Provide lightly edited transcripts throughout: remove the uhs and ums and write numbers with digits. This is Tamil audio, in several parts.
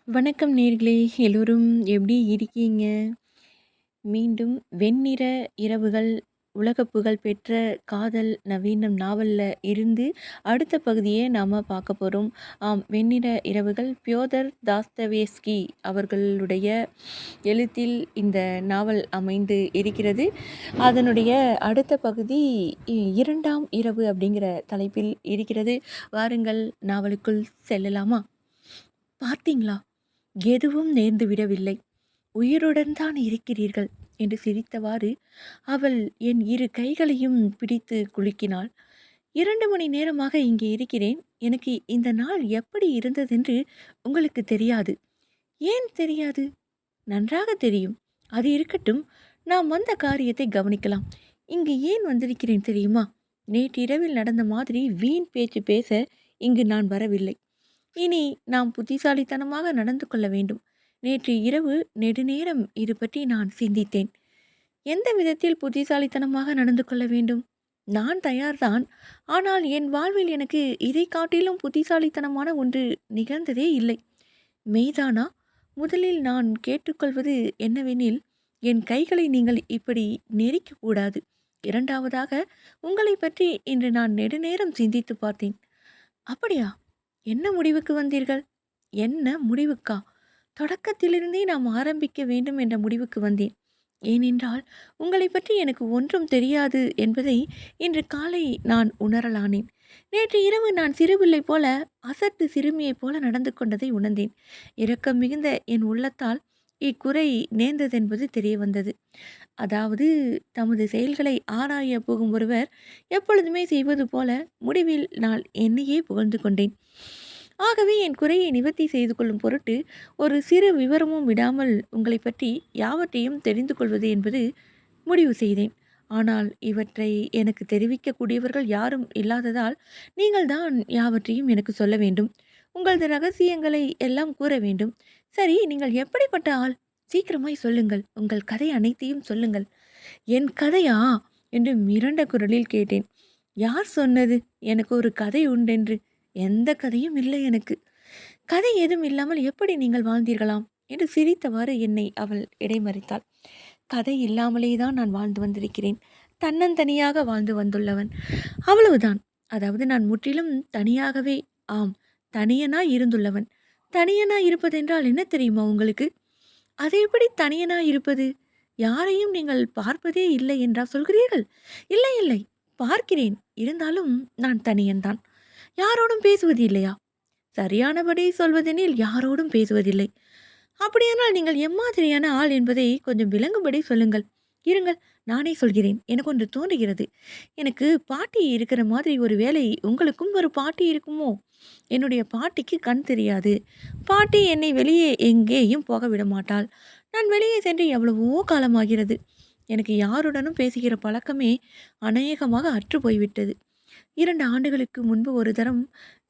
வணக்கம் நேர்களே! எல்லோரும் எப்படி இருக்கீங்க? மீண்டும் வெண்ணிற இரவுகள், உலக புகழ் பெற்ற காதல் நவீனம் நாவல்ல இருந்து அடுத்த பகுதிய நாம பார்க்க போறோம். ஆம், வெண்ணிற இரவுகள் பியோதர் தாஸ்தவேஸ்கி அவர்களுடைய எழுத்தில் இந்த நாவல் அமைந்து இருக்கிறது. அதனுடைய அடுத்த பகுதி 2ஆம் இரவு அப்படிங்கிற தலைப்பில் இருக்கிறது. வாருங்கள் நாவலுக்குள் செல்லலாமா? பார்த்தீங்களா? எதுவும் நேர்ந்து விடவில்லை. உயிருடன் தான் இருக்கிறீர்கள் என்று சிரித்தவாறு அவள் என் இரு கைகளையும் பிடித்து குலுக்கினாள். 2 மணி நேரமாக இங்கே இருக்கிறேன். எனக்கு இந்த நாள் எப்படி இருந்ததென்று உங்களுக்கு தெரியாது. ஏன் தெரியாது? நன்றாக தெரியும். அது இருக்கட்டும். நாம் வந்த காரியத்தை கவனிக்கலாம். இங்கு ஏன் வந்திருக்கிறேன் தெரியுமா? நேற்றிரவில் நடந்த மாதிரி வீண் பேச்சு பேச இங்கு நான் வரவில்லை. இனி நாம் புத்திசாலித்தனமாக நடந்து கொள்ள வேண்டும். நேற்று இரவு நெடுநேரம் இது பற்றி நான் சிந்தித்தேன். எந்த விதத்தில் புத்திசாலித்தனமாக நடந்து கொள்ள வேண்டும்? நான் தயார்தான். ஆனால் என் வாழ்வில் எனக்கு இதை காட்டிலும் புத்திசாலித்தனமான ஒன்று நிகழ்ந்ததே இல்லை. மெய்தானா? முதலில் நான் கேட்டுக்கொள்வது என்னவெனில், என் கைகளை நீங்கள் இப்படி நெரிக்கக்கூடாது. இரண்டாவதாக, உங்களை பற்றி இன்று நான் நெடுநேரம் சிந்தித்து பார்த்தேன். அப்படியா? என்ன முடிவுக்கு வந்தீர்கள்? என்ன முடிவுக்கா? தொடக்கத்திலிருந்தே நாம் ஆரம்பிக்க வேண்டும் என்ற முடிவுக்கு வந்தேன். ஏனென்றால் உங்களை பற்றி எனக்கு ஒன்றும் தெரியாது என்பதை இன்று காலை நான் உணரலானேன். நேற்று இரவு நான் சிறுபிள்ளை போல, அசட்டு சிறுமியைப் போல நடந்து கொண்டதை உணர்ந்தேன். இரக்கம் மிகுந்த என் உள்ளத்தால் இக்குறை நேர்ந்ததென்பது தெரிய வந்தது. அதாவது, தமது செயல்களை ஆராய போகும் ஒருவர் எப்பொழுதுமே செய்வது போல முடிவில் நான் என்னையே புகழ்ந்து கொண்டேன். ஆகவே என் குறையை நிவர்த்தி செய்து கொள்ளும் பொருட்டு ஒரு சிறு விவரமும் விடாமல் உங்களை பற்றி யாவற்றையும் தெரிந்து கொள்வது என்பது முடிவு செய்தேன். ஆனால் இவற்றை எனக்கு தெரிவிக்கக்கூடியவர்கள் யாரும் இல்லாததால் நீங்கள் தான் யாவற்றையும் எனக்கு சொல்ல வேண்டும். உங்களது ரகசியங்களை எல்லாம் கூற வேண்டும். சரி, நீங்கள் எப்படிப்பட்ட ஆள்? சீக்கிரமாய் சொல்லுங்கள். உங்கள் கதை அனைத்தையும் சொல்லுங்கள். என் கதையா? என்று மிரண்ட குரலில் கேட்டேன். யார் சொன்னது எனக்கு ஒரு கதை உண்டென்று? எந்த கதையும் இல்லை எனக்கு. கதை ஏதும் இல்லாமல் எப்படி நீங்கள் வாழ்ந்தீர்களாம்? என்று சிரித்தவாறு என்னை அவள் இடைமறித்தாள். கதை இல்லாமலே தான் நான் வாழ்ந்து வந்திருக்கிறேன். தன்னந்தனியாக வாழ்ந்து வந்துள்ளவன். அவ்வளவுதான். அதாவது நான் முற்றிலும் தனியாகவே, ஆம், தனியனாய் இருந்துள்ளவன். தனியனாய் இருப்பதென்றால் என்ன தெரியுமா உங்களுக்கு? அது எப்படி தனியனாய் இருப்பது? யாரையும் நீங்கள் பார்ப்பதே இல்லை என்றா சொல்கிறீர்கள்? இல்லை இல்லை, பார்க்கிறேன். இருந்தாலும் நான் தனியன்தான். யாரோடும் பேசுவது இல்லையா? சரியானபடி சொல்வதெனில் யாரோடும் பேசுவதில்லை. அப்படியானால் நீங்கள் எம்மாதிரியான ஆள் என்பதை கொஞ்சம் விளங்கும்படி சொல்லுங்கள். இருங்கள், நானே சொல்கிறேன். எனக்கு ஒன்று தோன்றுகிறது. எனக்கு பாட்டி இருக்கிற மாதிரி ஒரு வேளை உங்களுக்கும் ஒரு பாட்டி இருக்குமோ? என்னுடைய பாட்டிக்கு கண் தெரியாது. பாட்டி என்னை வெளியே எங்கேயும் போக விட மாட்டாள். நான் வெளியே சென்று எவ்வளவோ காலமாகிறது. எனக்கு யாருடனும் பேசுகிற பழக்கமே அநேகமாக அற்று போய்விட்டது. 2 ஆண்டுகளுக்கு முன்பு ஒரு தரம்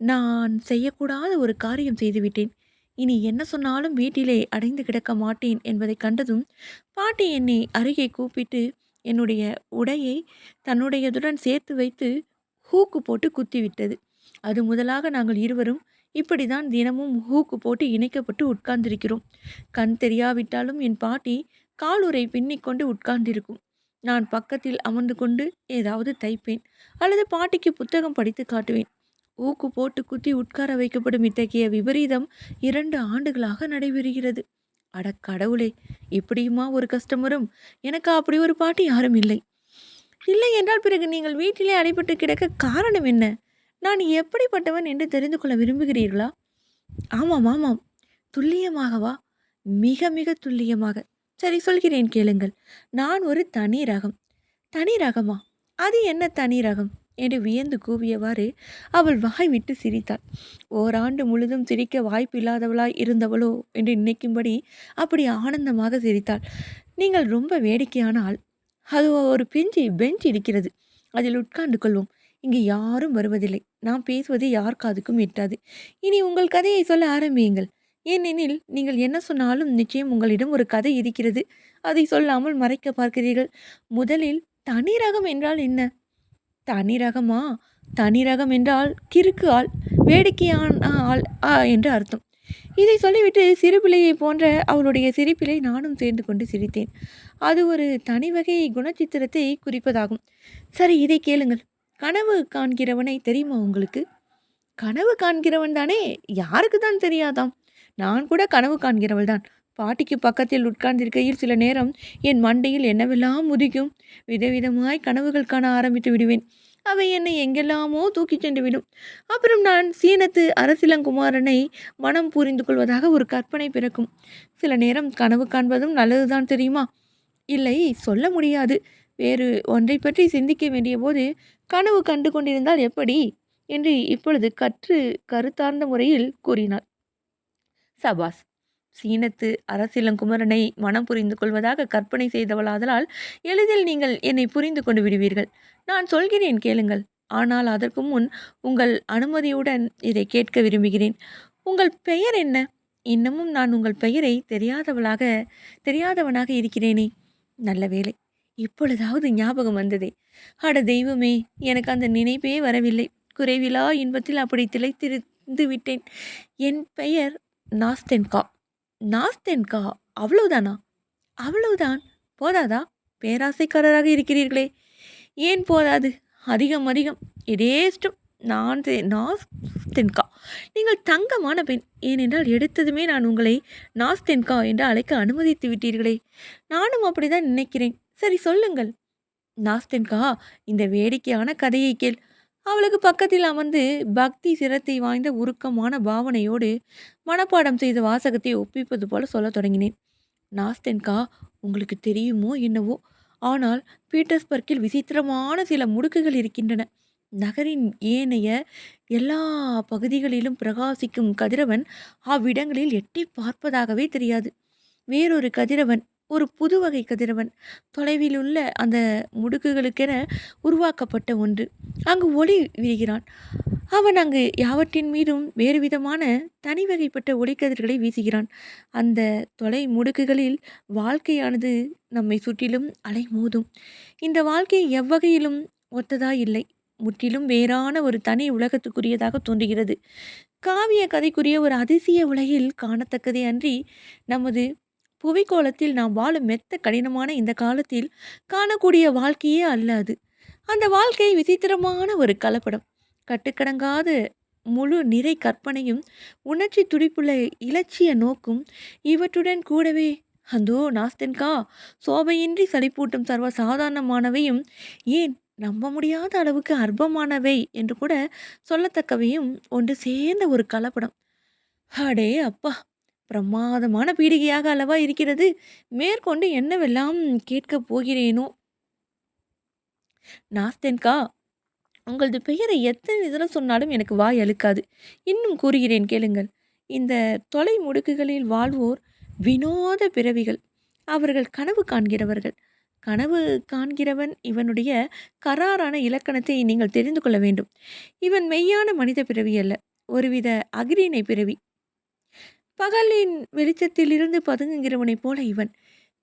நான் செய்யக்கூடாத ஒரு காரியம் செய்துவிட்டேன். இனி என்ன சொன்னாலும் வீட்டிலே அடைந்து கிடக்க மாட்டேன் என்பதை கண்டதும் பாட்டி என்னை அருகே கூப்பிட்டு என்னுடைய உடையை தன்னுடையதுடன் சேர்த்து வைத்து ஹூக்கு போட்டு குத்திவிட்டது. அது முதலாக நாங்கள் இருவரும் இப்படிதான் தினமும் ஹூக்கு போட்டு இணைக்கப்பட்டு உட்கார்ந்திருக்கிறோம். கண் தெரியாவிட்டாலும் என் பாட்டி காலுறை பின்னிக்கொண்டு உட்கார்ந்திருக்கும். நான் பக்கத்தில் அமர்ந்து கொண்டு ஏதாவது தைப்பேன் அல்லது பாட்டிக்கு புத்தகம் படித்து காட்டுவேன். ஊக்கு போட்டு குத்தி உட்கார வைக்கப்படும் இத்தகைய விபரீதம் 2 ஆண்டுகளாக நடைபெறுகிறது. அட கடவுளே! இப்படியுமா ஒரு கஷ்டம் வரும்? எனக்கு அப்படி ஒரு பாட்டி யாரும் இல்லை. இல்லை என்றால் பிறகு நீங்கள் வீட்டிலே அடைபட்டு கிடக்க காரணம் என்ன? நான் எப்படிப்பட்டவன் என்று தெரிந்து கொள்ள விரும்புகிறீர்களா? ஆமாம் ஆமாம். துல்லியமாகவா? மிக மிக துல்லியமாக. சரி, சொல்கிறேன் கேளுங்கள். நான் ஒரு தனி ரகம். தனி ரகமா? அது என்ன தனி ரகம்? என்று வியந்து கூவியவாறு அவள் வாய் விட்டு சிரித்தாள். ஓராண்டு முழுதும் சிரிக்க வாய்ப்பில்லாதவளாய் இருந்தவளோ என்று நினைக்கும்படி அப்படி ஆனந்தமாக சிரித்தாள். நீங்கள் ரொம்ப வேடிக்கையான ஆள். அது ஒரு பெஞ்ச் இருக்கிறது. அதில் உட்கார்ந்து கொள்வோம். இங்கு யாரும் வருவதில்லை. நான் பேசுவது யார் காதுக்கும் எட்டாது. இனி உங்கள் கதையை சொல்ல ஆரம்பியுங்கள். ஏனெனில் நீங்கள் என்ன சொன்னாலும் நிச்சயம் உங்களிடம் ஒரு கதை இருக்கிறது. அதை சொல்லாமல் மறைக்க பார்க்கிறீர்கள். முதலில் தனி ரகம் என்றால் என்ன? தனி ரகமா? தனி ரகம் என்றால் கிறுக்கு ஆள், வேடிக்கையான ஆள் என்று அர்த்தம். இதை சொல்லிவிட்டு சிறுபிள்ளையை போன்ற அவளுடைய சிரிப்பிலே நானும் சேர்ந்து கொண்டு சிரித்தேன். அது ஒரு தனி வகை குணச்சித்திரத்தை குறிப்பதாகும். சரி, இதை கேளுங்கள். கனவு காண்கிறவனை தெரியுமா உங்களுக்கு? கனவு காண்கிறவன் தானே, யாருக்கு தான் தெரியாதாம்? நான் கூட கனவு காண்கிறவள் தான். பாட்டிக்கு பக்கத்தில் உட்கார்ந்திருக்கையில் சில நேரம் என் மண்டையில் என்னவெல்லாம் உதிக்கும். விதவிதமாய் கனவுகள் காண ஆரம்பித்து விடுவேன். அவை என்னை எங்கெல்லாமோ தூக்கிச் சென்று விடும். அப்புறம் நான் சீனத்து அரசிலங்குமாரனை மனம் புரிந்து கொள்வதாக ஒரு கற்பனை பிறக்கும். சில நேரம் கனவு காண்பதும் நல்லதுதான் தெரியுமா? இல்லை, சொல்ல முடியாது. வேறு ஒன்றை பற்றி சிந்திக்க வேண்டிய போது கனவு கண்டு கொண்டிருந்தால் எப்படி என்று இப்பொழுது கருத்தார்ந்த முறையில் கூறினார். சபாஸ்! சீனத்து அரசிலங்குமரனை மனம் புரிந்து கொள்வதாக கற்பனை செய்தவளாதலால் எளிதில் நீங்கள் என்னை புரிந்து கொண்டு விடுவீர்கள். நான் சொல்கிறேன், கேளுங்கள். ஆனால் அதற்கு முன் உங்கள் அனுமதியுடன் இதை கேட்க விரும்புகிறேன். உங்கள் பெயர் என்ன? இன்னமும் நான் உங்கள் பெயரை தெரியாதவனாக இருக்கிறேனே. நல்ல வேளை, இப்பொழுதாவது ஞாபகம் வந்ததே. அட தெய்வமே, எனக்கு அந்த நினைப்பே வரவில்லை. குறைவிலா இன்பத்தில் அப்படி திளைத்திருந்து விட்டேன். என் பெயர் நாஸ்தென்கா. நாஸ்தென்கா, அவ்வளவுதானா? அவ்வளவுதான். போதாதா? பேராசைக்காரராக இருக்கிறீர்களே. ஏன் போதாது? அதிகம் அதிகம். இதேஷ்டம். நாஸ்தென்கா, நீங்கள் தங்கமான பெண். ஏனென்றால் எடுத்ததுமே நான் உங்களை நாஸ்தென்கா என்று அழைக்க அனுமதித்து விட்டீர்களே. நானும் அப்படிதான் நினைக்கிறேன். சரி, சொல்லுங்கள். நாஸ்தென்கா, இந்த வேடிக்கையான கதையை கேள். அவளுக்கு பக்கத்தில் அமர்ந்து பக்தி சிரத்தை வாய்ந்த உருக்கமான பாவனையோடு மனப்பாடம் செய்த வாசகத்தை ஒப்பிப்பது போல சொல்லத் தொடங்கினேன். நாஸ்தென்கா, உங்களுக்கு தெரியுமோ என்னவோ, ஆனால் பீட்டர்ஸ்பர்க்கில் விசித்திரமான சில முடுக்குகள் இருக்கின்றன. நகரின் ஏனைய எல்லா பகுதிகளிலும் பிரகாசிக்கும் கதிரவன் அவ்விடங்களில் எட்டி பார்ப்பதாகவே தெரியாது. வேறொரு கதிரவன், ஒரு புது வகை கதிரவன், தொலைவில் உள்ள அந்த முடுக்குகளுக்கென உருவாக்கப்பட்ட ஒன்று அங்கு ஒளி விரிகிறான். அவன் அங்கு யாவற்றின் மீதும் வேறு விதமான தனி வகைப்பட்ட ஒளிக்கதிர்களை வீசுகிறான். அந்த தொலை முடுக்குகளில் வாழ்க்கையானது நம்மை சுற்றிலும் அலைமோதும். இந்த வாழ்க்கை எவ்வகையிலும் ஒத்ததாய் இல்லை. முற்றிலும் வேறான ஒரு தனி உலகத்துக்குரியதாக தோன்றுகிறது. காவிய கதைக்குரிய ஒரு அதிசய உலகில் காணத்தக்கதே அன்றி நமது புவிக்கோளத்தில் நாம் வாழும் மெத்த கடினமான இந்த காலத்தில் காணக்கூடிய வாழ்க்கையே அல்ல அது. அந்த வாழ்க்கை விசித்திரமான ஒரு கலப்படம். கட்டுக்கடங்காத முழு நிறை கற்பனையும் உணர்ச்சி துடிப்புள்ள இலட்சிய நோக்கும் இவற்றுடன் கூடவே அந்தோ நாஸ்தென்கா, சோபையின்றி சலிப்பூட்டும் சர்வ சாதாரணமானவையும், ஏன் நம்ப முடியாத அளவுக்கு அற்பமானவை என்று கூட சொல்லத்தக்கவையும் ஒன்று சேர்ந்த ஒரு கலப்படம். அடே அப்பா! பிரமாதமான பீடிகையாக அல்லவா இருக்கிறது. மேற்கொண்டு என்னவெல்லாம் கேட்கப் போகிறேனோ. நாஸ்தென்கா, உங்களது பெயரை எத்தனை தடவை சொன்னாலும் எனக்கு வாய் அழுக்காது. இன்னும் கூறுகிறேன், கேளுங்கள். இந்த தொலை முடுக்குகளில் வாழ்வோர் வினோத பிறவிகள். அவர்கள் கனவு காண்கிறவர்கள். கனவு காண்கிறவன் இவனுடைய கராரான இலக்கணத்தை நீங்கள் தெரிந்து கொள்ள வேண்டும். இவன் மெய்யான மனித பிறவி அல்ல, ஒருவித அஃறிணை பிறவி. பகலின் வெளிச்சத்திலிருந்து பதுங்குகிறவனைப் போல இவன்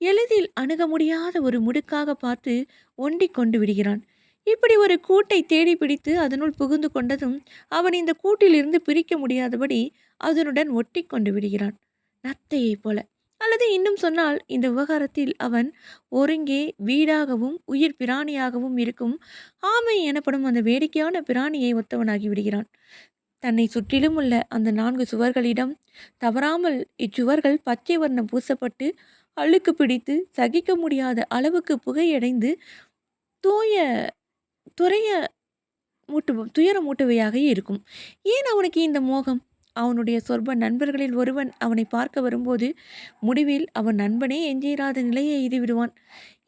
எளிதில் அணுக முடியாத ஒரு முடுக்காக பார்த்து ஒண்டிக் கொண்டு விடுகிறான். இப்படி ஒரு கூட்டை தேடி பிடித்து அதனுள் புகுந்து கொண்டதும் அவன் இந்த கூட்டிலிருந்து பிரிக்க முடியாதபடி அதனுடன் ஒட்டி கொண்டு விடுகிறான், நத்தையைப் போல. அல்லது இன்னும் சொன்னால், இந்த விவகாரத்தில் அவன் ஒருங்கே வீடாகவும் உயிர் பிராணியாகவும் இருக்கும் ஆமை எனப்படும் அந்த வேடிக்கையான பிராணியை ஒத்தவனாகி விடுகிறான். தன்னை சுற்றிலும் உள்ள அந்த 4 சுவர்களிடம் தவறாமல் இச்சுவர்கள் பச்சை வர்ணம் பூசப்பட்டு அழுக்கு பிடித்து சகிக்க முடியாத அளவுக்கு புகையடைந்து தூய துறைய துயரமூட்டுவையாக இருக்கும். ஏன் அவனுக்கு இந்த மோகம்? அவனுடைய சொற்ப நண்பர்களில் ஒருவன் அவனை பார்க்க வரும்போது முடிவில் அவன் நண்பனே எஞ்சிராத நிலையை எய்துவிடுவான்.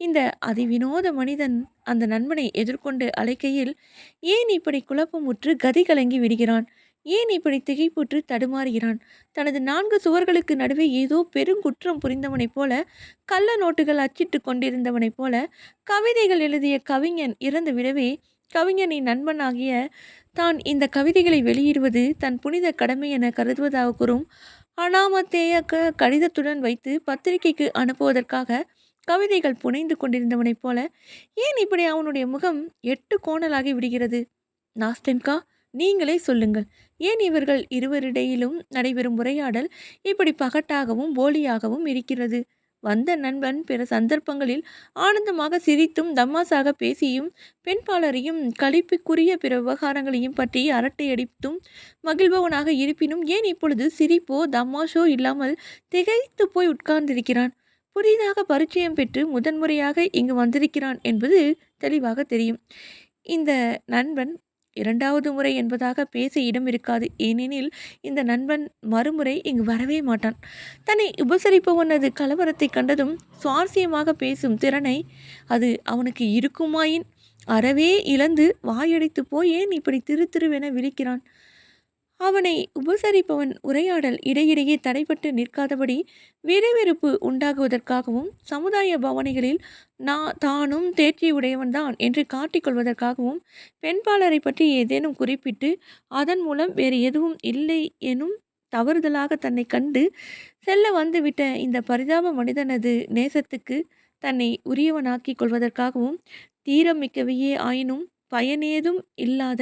இந்த அதிவினோத மனிதன் அந்த நண்பனை எதிர்கொண்டு அழைக்கையில் ஏன் இப்படி குழப்பமுற்று கதி கலங்கி விடுகிறான்? ஏன் இப்படி திகைப்புற்று தடுமாறுகிறான்? தனது 4 சுவர்களுக்கு நடுவே ஏதோ பெருங்குற்றம் புரிந்தவனைப் போல, கள்ள நோட்டுகள் அச்சிட்டு கொண்டிருந்தவனைப் போல, கவிதைகள் எழுதிய கவிஞன் இறந்து விடவே கவிஞனின் நண்பனாகிய தான் இந்த கவிதைகளை வெளியிடுவது தன் புனித கடமை என கருதுவதாக கூறும் அனாமத்தேய கடிதத்துடன் வைத்து பத்திரிகைக்கு அனுப்புவதற்காக கவிதைகள் புனைந்து கொண்டிருந்தவனைப் போல ஏன் இப்படி அவனுடைய முகம் 8 கோணலாகி விடுகிறது? நாஸ்தென்கா, நீங்களே சொல்லுங்கள். ஏன் இவர்கள் இருவரிடையிலும் நடைபெறும் உரையாடல் இப்படி பகட்டாகவும் போலியாகவும் இருக்கிறது? வந்த நண்பன் பிற சந்தர்ப்பங்களில் ஆனந்தமாக சிரித்தும் தமாசாக பேசியும் பெண்பாளரையும் களிப்புக்குரிய பிற விவகாரங்களையும் பற்றி அரட்டையடித்தும் மகிழ்பவனாக இருப்பினும் ஏன் இப்பொழுது சிரிப்போ தமாஷோ இல்லாமல் திகைத்து போய் உட்கார்ந்திருக்கிறான்? புதிதாக பரிச்சயம் பெற்று முதன்முறையாக இங்கு வந்திருக்கிறான் என்பது தெளிவாக தெரியும். இந்த நண்பன் இரண்டாவது முறை என்பதாக பேச இடம் இருக்காது. ஏனெனில் இந்த நண்பன் மறுமுறை இங்கு வரவே மாட்டான். தன்னை உபசரிப்பவனது கலவரத்தை கண்டதும் சுவாரஸ்யமாக பேசும் திறனை அது அவனுக்கு இருக்குமாயின் அறவே இழந்து வாயடைத்து போய் ஏன் இப்படி திரு திருவென விழிக்கிறான்? அவனை உபசரிப்பவன் உரையாடல் இடையிடையே தடைபட்டு நிற்காதபடி விறுவிறுப்பு உண்டாகுவதற்காகவும் சமுதாய பவனிகளில் தானும் தேர்ச்சியுடையவன்தான் என்று காட்டிக்கொள்வதற்காகவும் பெண்பாளரை பற்றி ஏதேனும் குறிப்பிட்டு அதன் மூலம் வேறு எதுவும் இல்லை எனும் தவறுதலாக தன்னை கண்டு செல்ல வந்துவிட்ட இந்த பரிதாப மனிதனது நேசத்துக்கு தன்னை உரியவனாக்கிக் கொள்வதற்காகவும் தீரம் மிக்கவையே ஆயினும் பயனேதும் இல்லாத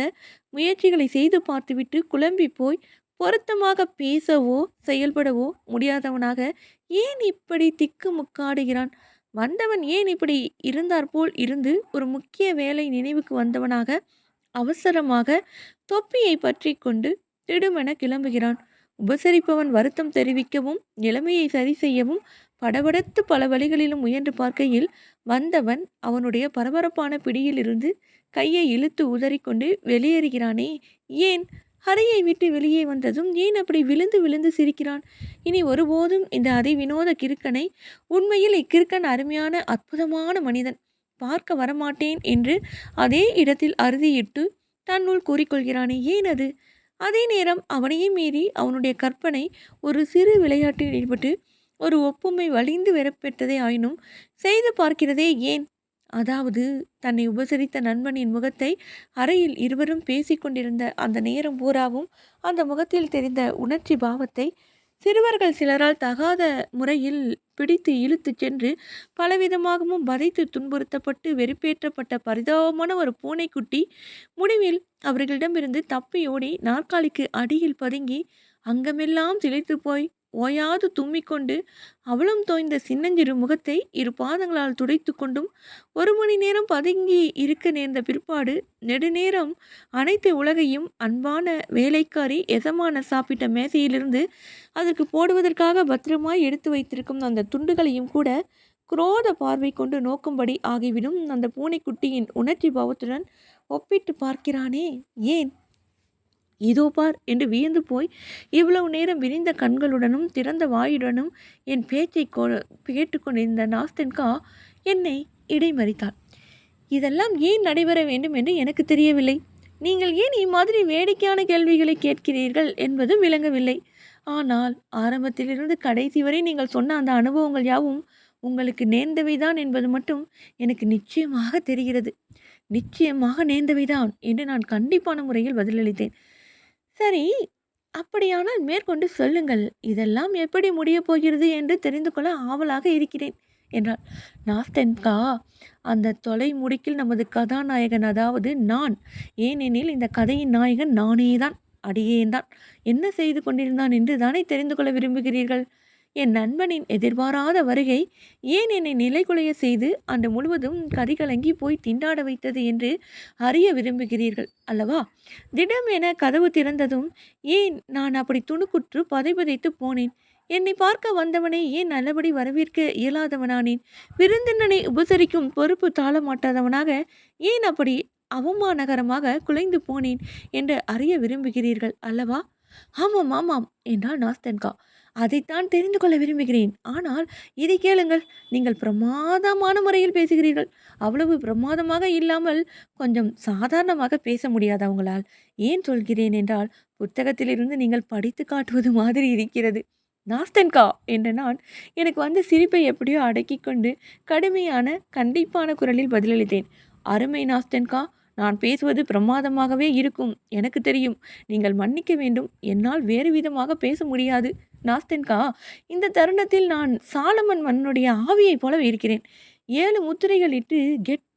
முயற்சிகளை செய்து பார்த்துவிட்டு குழம்பி போய் பொருத்தமாக பேசவோ செயல்படவோ முடியாதவனாக ஏன் இப்படி திக்கு முக்காடுகிறான்? வந்தவன் ஏன் இப்படி இருந்தாற்போல் இருந்து ஒரு முக்கிய வேலை நினைவுக்கு வந்தவனாக அவசரமாக தொப்பியை பற்றி கொண்டு திடுமென கிளம்புகிறான்? உபசரிப்பவன் வருத்தம் தெரிவிக்கவும் நிலைமையை சரி செய்யவும் படபடத்து பல வழிகளிலும் முயன்று பார்க்கையில் வந்தவன் அவனுடைய பரபரப்பான பிடியிலிருந்து கையை இழுத்து உதறிக்கொண்டு வெளியேறுகிறானே ஏன்? அறையை விட்டு வெளியே வந்ததும் ஏன் அப்படி விழுந்து விழுந்து சிரிக்கிறான்? இனி ஒருபோதும் இந்த அதிவினோத கிறுக்கனை உண்மையில் இக்கிறுக்கன் அருமையான அற்புதமான மனிதன் பார்க்க வரமாட்டேன் என்று அதே இடத்தில் அறுதியிட்டு தன்னுள் கூறிக்கொள்கிறானே ஏன் அது? அதே நேரம் அவனையே மீறி அவனுடைய கற்பனை ஒரு சிறு விளையாட்டில் ஈடுபட்டு ஒரு ஒப்புமை வலிந்து வரப்பெற்றதே ஆயினும் செய்து பார்க்கிறதே ஏன்? அதாவது தன்னை உபசரித்த நண்பனின் முகத்தை அறையில் இருவரும் பேசிக்கொண்டிருந்த அந்த நேரம் பூராவும் அந்த முகத்தில் தெரிந்த உணர்ச்சி பாவத்தை சிறுவர்கள் சிலரால் தகாத முறையில் பிடித்து இழுத்துச் சென்று பலவிதமாகவும் வதைத்து துன்புறுத்தப்பட்டு வெறுப்பேற்றப்பட்ட பரிதாபமான ஒரு பூனைக்குட்டி முடிவில் அவர்களிடமிருந்து தப்பியோடி நாற்காலிக்கு அடியில் பதுங்கி அங்கமெல்லாம் திளைத்து போய் ஓயாது தும்மிக்கொண்டு அவளும் தோய்ந்த சின்னஞ்சிறு முகத்தை இரு பாதங்களால் துடைத்து கொண்டும் ஒரு மணி நேரம் பதுங்கி இருக்க நேர்ந்த பிற்பாடு நெடுநேரம் அனைத்து உலகையும் அன்பான வேலைக்காரி எசமான சாப்பிட்ட மேசையிலிருந்து அதற்கு போடுவதற்காக பத்திரமாய் எடுத்து வைத்திருக்கும் அந்த துண்டுகளையும் கூட குரோத பார்வை கொண்டு நோக்கும்படி ஆகிவிடும் அந்த பூனைக்குட்டியின் உணர்ச்சி பாவத்துடன் ஒப்பிட்டு பார்க்கிறானே ஏன்? இதோ பார் என்று வியந்து போய் இவ்வளவு நேரம் விரிந்த கண்களுடனும் திறந்த வாயுடனும் என் பேச்சை கேட்டுக்கொண்டிருந்த நாஸ்தென்கா என்னை இடைமறித்தாள். இதெல்லாம் ஏன் நடைபெற வேண்டும் என்று எனக்கு தெரியவில்லை. நீங்கள் ஏன் இம்மாதிரி வேடிக்கையான கேள்விகளை கேட்கிறீர்கள் என்பதும் விளங்கவில்லை. ஆனால் ஆரம்பத்திலிருந்து கடைசி வரை நீங்கள் சொன்ன அந்த அனுபவங்கள் யாவும் உங்களுக்கு நேர்ந்தவைதான் என்பது மட்டும் எனக்கு நிச்சயமாக தெரிகிறது. நிச்சயமாக நேர்ந்தவைதான் என்று நான் கண்டிப்பான முறையில் பதிலளித்தேன். சரி, அப்படியானால் மேற்கொண்டு சொல்லுங்கள். இதெல்லாம் எப்படி முடியப் போகிறது என்று தெரிந்து கொள்ள ஆவலாக இருக்கிறேன் என்றாள். நாஸ்தென்கா, அந்த தொலை முடிக்கில் நமது கதாநாயகன், அதாவது நான், ஏனெனில் இந்த கதையின் நாயகன் நானேதான், அடியேன்தான், என்ன செய்து கொண்டிருந்தான் என்று தானே தெரிந்து கொள்ள விரும்புகிறீர்கள்? என் நண்பனின் எதிர்பாராத வருகை ஏன் என்னை நிலைகுலைய செய்து அன்று முழுவதும் கதிகலங்கி போய் திண்டாட வைத்தது என்று அறிய விரும்புகிறீர்கள் அல்லவா? திடம் என கதவு திறந்ததும் ஏன் நான் அப்படி துணுக்குற்று பதைபதைத்து போனேன்? என்னை பார்க்க வந்தவனை ஏன் நல்லபடி வரவேற்க இயலாதவனானேன்? விருந்தினனை உபசரிக்கும் பொறுப்பு தாழ மாட்டாதவனாக ஏன் அப்படி அவமானகரமாக குலைந்து போனேன் என்று அறிய விரும்புகிறீர்கள் அல்லவா? ஆமாம் ஆமாம் என்றாள் நாஸ்தன்கா. அதைத்தான் தெரிந்து கொள்ள விரும்புகிறேன். ஆனால் இதை கேளுங்கள். நீங்கள் பிரமாதமான முறையில் பேசுகிறீர்கள். அவ்வளவு பிரமாதமாக இல்லாமல் கொஞ்சம் சாதாரணமாக பேச முடியாதா உங்களால்? ஏன் சொல்கிறேன் என்றால், புத்தகத்திலிருந்து நீங்கள் படித்து காட்டுவது மாதிரி இருக்கிறது. நாஸ்தன்கா என்ற நான் எனக்கு வந்த சிரிப்பை எப்படியோ அடக்கி கொண்டு கடுமையான கண்டிப்பான குரலில் பதிலளித்தேன். அருமை நாஸ்தன்கா, நான் பேசுவது பிரமாதமாகவே இருக்கும், எனக்கு தெரியும். நீங்கள் மன்னிக்க வேண்டும், என்னால் வேறு விதமாக பேச முடியாது. நாஸ்தென்கா, இந்த தருணத்தில் நான் சாலமன் மன்னனுடைய ஆவியைப் போல இருக்கிறேன். 7 முத்திரைகள் இட்டு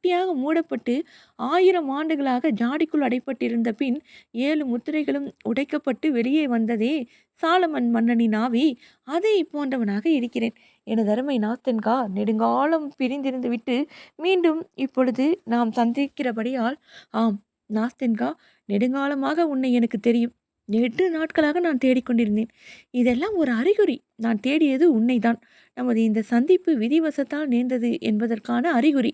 கெட்டியாக மூடப்பட்டு 1000 ஆண்டுகளாக ஜாடிக்குள் அடைப்பட்டிருந்த பின் 7 முத்திரைகளும் உடைக்கப்பட்டு வெளியே வந்ததே சாலமன் மன்னனின் ஆவி, அதை போன்றவனாக இருக்கிறேன். எனதருமை நாஸ்தென்கா, நெடுங்காலம் பிரிந்திருந்து விட்டு மீண்டும் இப்பொழுது நாம் சந்திக்கிறபடியால், ஆம் நாஸ்தென்கா, நெடுங்காலமாக உன்னை எனக்கு தெரியும். 8 நாட்களாக நான் தேடிக்கொண்டிருந்தேன். இதெல்லாம் ஒரு அறிகுறி. நான் தேடியது உன்னைதான். நமது இந்த சந்திப்பு விதிவசத்தால் நேர்ந்தது என்பதற்கான அறிகுறி.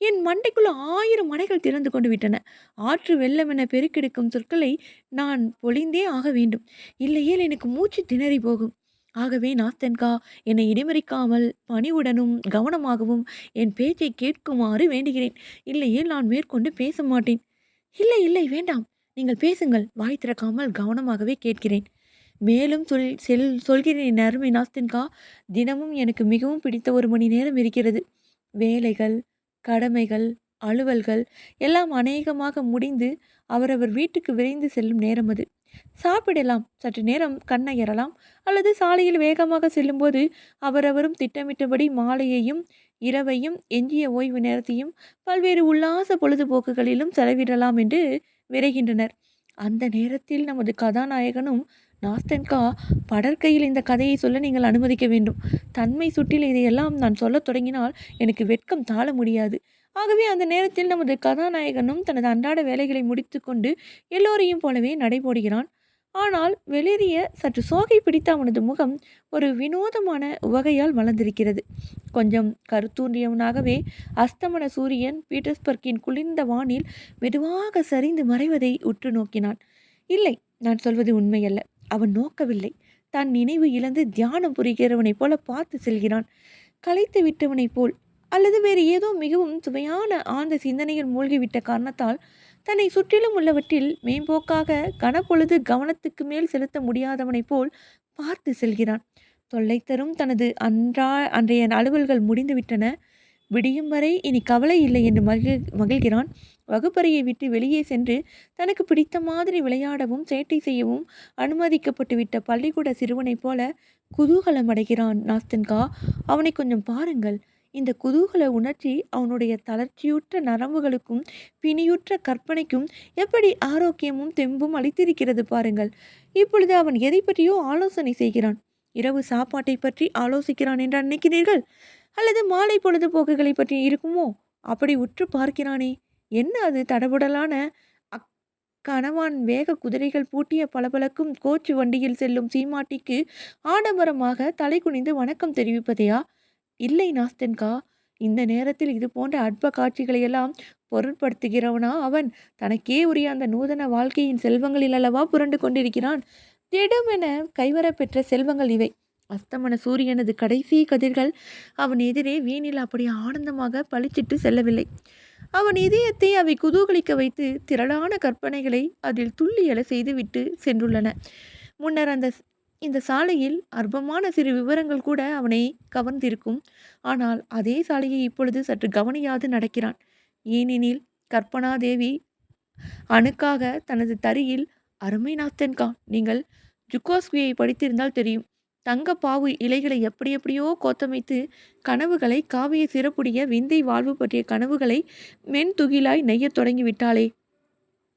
என் மண்டைக்குள்ள 1000 மடைகள் திறந்து கொண்டு விட்டன. ஆற்று வெள்ளமென பெருக்கெடுக்கும் சொற்களை நான் பொழிந்தே ஆக வேண்டும். இல்லையேல் எனக்கு மூச்சு திணறி போகும். ஆகவே நாஸ்தென்கா, என்னை இடைமறிக்காமல் பணிவுடனும் கவனமாகவும் என் பேச்சை கேட்குமாறு வேண்டுகிறேன். இல்லையேல் நான் மேற்கொண்டு பேச மாட்டேன். இல்லை இல்லை, வேண்டாம். நீங்கள் பேசுங்கள். வாய் திறக்காமல் கவனமாகவே கேட்கிறேன். மேலும் சொல்கிறேன் அருமை நாஸ்தென்கா, தினமும் எனக்கு மிகவும் பிடித்த 1 மணி நேரம் இருக்கிறது. வேலைகள், கடமைகள், அலுவல்கள் எல்லாம் அநேகமாக முடிந்து அவரவர் வீட்டுக்கு விரைந்து செல்லும் நேரம் அது. சாப்பிடலாம், சற்று நேரம் கண்ணயரலாம், அல்லது சாலையில் வேகமாக செல்லும்போது அவரவரும் திட்டமிட்டபடி மாலையையும் இரவையும் எஞ்சிய ஓய்வு நேரத்தையும் பல்வேறு உல்லாச பொழுதுபோக்குகளிலும் செலவிடலாம் என்று விரைகின்றனர். அந்த நேரத்தில் நமது கதாநாயகனும், நாஸ்தென்கா, படற்கையில் இந்த கதையை சொல்ல நீங்கள் அனுமதிக்க வேண்டும். தன்மை சுட்டில் இதையெல்லாம் நான் சொல்லத் தொடங்கினால் எனக்கு வெட்கம் தாழ முடியாது. ஆகவே அந்த நேரத்தில் நமது கதாநாயகனும் தனது அன்றாட வேலைகளை முடித்து கொண்டு எல்லோரையும் போலவே நடைபோடுகிறான். ஆனால் வெளிரிய சற்று சோகை பிடித்த அவனது முகம் ஒரு வினோதமான உவகையால் மலர்ந்திருக்கிறது. கொஞ்சம் கருத்தூன்றியவனாகவே அஸ்தமன சூரியன் பீட்டர்ஸ்பர்க்கின் குளிர்ந்த வானில் மெதுவாக சரிந்து மறைவதை உற்று நோக்கினான். இல்லை, நான் சொல்வது உண்மையல்ல. அவன் நோக்கவில்லை. தன் நினைவு இழந்து தியானம் புரிகிறவனைப் போல பார்த்து செல்கிறான். களைத்து விட்டவனைப் போல், அல்லது வேறு ஏதோ மிகவும் சுவையான ஆழ்ந்த சிந்தனையில் மூழ்கிவிட்ட காரணத்தால் தன்னை சுற்றிலும் உள்ளவற்றில் மேம்போக்காக கனப்பொழுது கவனத்துக்கு மேல் செலுத்த முடியாதவனைப் போல் பார்த்து செல்கிறான். தொல்லை தரும் தனது அன்றைய அலுவல்கள் முடிந்துவிட்டன. விடியும் வரை இனி கவலை இல்லை என்று மகிழ்கிறான். வகுப்பறையை விட்டு வெளியே சென்று தனக்கு பிடித்த மாதிரி விளையாடவும் சேட்டை செய்யவும் அனுமதிக்கப்பட்டு விட்ட பள்ளிக்கூட சிறுவனைப் போல குதூகலம் அடைகிறான் நாஸ்தென்கா. அவனை கொஞ்சம் பாருங்கள். இந்த குதூகல உணர்ச்சி அவனுடைய தளர்ச்சியுற்ற நரம்புகளுக்கும் பிணியுற்ற கற்பனைக்கும் எப்படி ஆரோக்கியமும் தெம்பும் அளித்திருக்கிறது பாருங்கள். இப்பொழுது அவன் எதை பற்றியோ ஆலோசனை செய்கிறான். இரவு சாப்பாட்டை பற்றி ஆலோசிக்கிறான் என்று நினைக்கிறீர்கள்? அல்லது மாலை பொழுதுபோக்குகளை பற்றி இருக்குமோ? அப்படி உற்று பார்க்கிறானே, என்ன அது தடபுடலான கணவான் வேக குதிரைகள் பூட்டிய பளபளக்கும் கோச்சு வண்டியில் செல்லும் சீமாட்டிக்கு ஆடம்பரமாக தலை குனிந்து வணக்கம் தெரிவிப்பதையா? இல்லை நாஸ்தென்கா, இந்த நேரத்தில் இது போன்ற அற்ப காட்சிகளையெல்லாம் பொருட்படுத்துகிறவனா அவன்? தனக்கே உரிய அந்த நூதன வாழ்க்கையின் செல்வங்களில் அல்லவா புரண்டு கொண்டிருக்கிறான். திடமென கைவரப்பெற்ற செல்வங்கள் இவை. அஸ்தமன சூரியனது கடைசி கதிர்கள் அவன் எதிரே வீணில் அப்படி ஆனந்தமாக பளிச்சிட்டு செல்லவில்லை. அவன் இதயத்தை அவை குதூகலிக்க வைத்து திரளான கற்பனைகளை அதில் துள்ளி எழ செய்துவிட்டு சென்றுள்ளன. முன்னர் இந்த சாலையில் அற்பமான சிறு விவரங்கள் கூட அவனை கவர்ந்திருக்கும். ஆனால் அதே சாலையை இப்பொழுது சற்று கவனியாது நடக்கிறான். ஏனெனில் கற்பனா தேவி அணுக்காக தனது தரியில், அருமை நாஸ்தென்கா, நீங்கள் ஜுக்கோஸ்கியை படித்திருந்தால் தெரியும். தங்க பாவு இலைகளை எப்படி எப்படியோ கோத்தமைத்து கனவுகளை காவிய சிறப்புடைய விந்தை வாழ்வு பற்றிய கனவுகளை மென்துகிலாய் நெய்யத் தொடங்கிவிட்டாளே.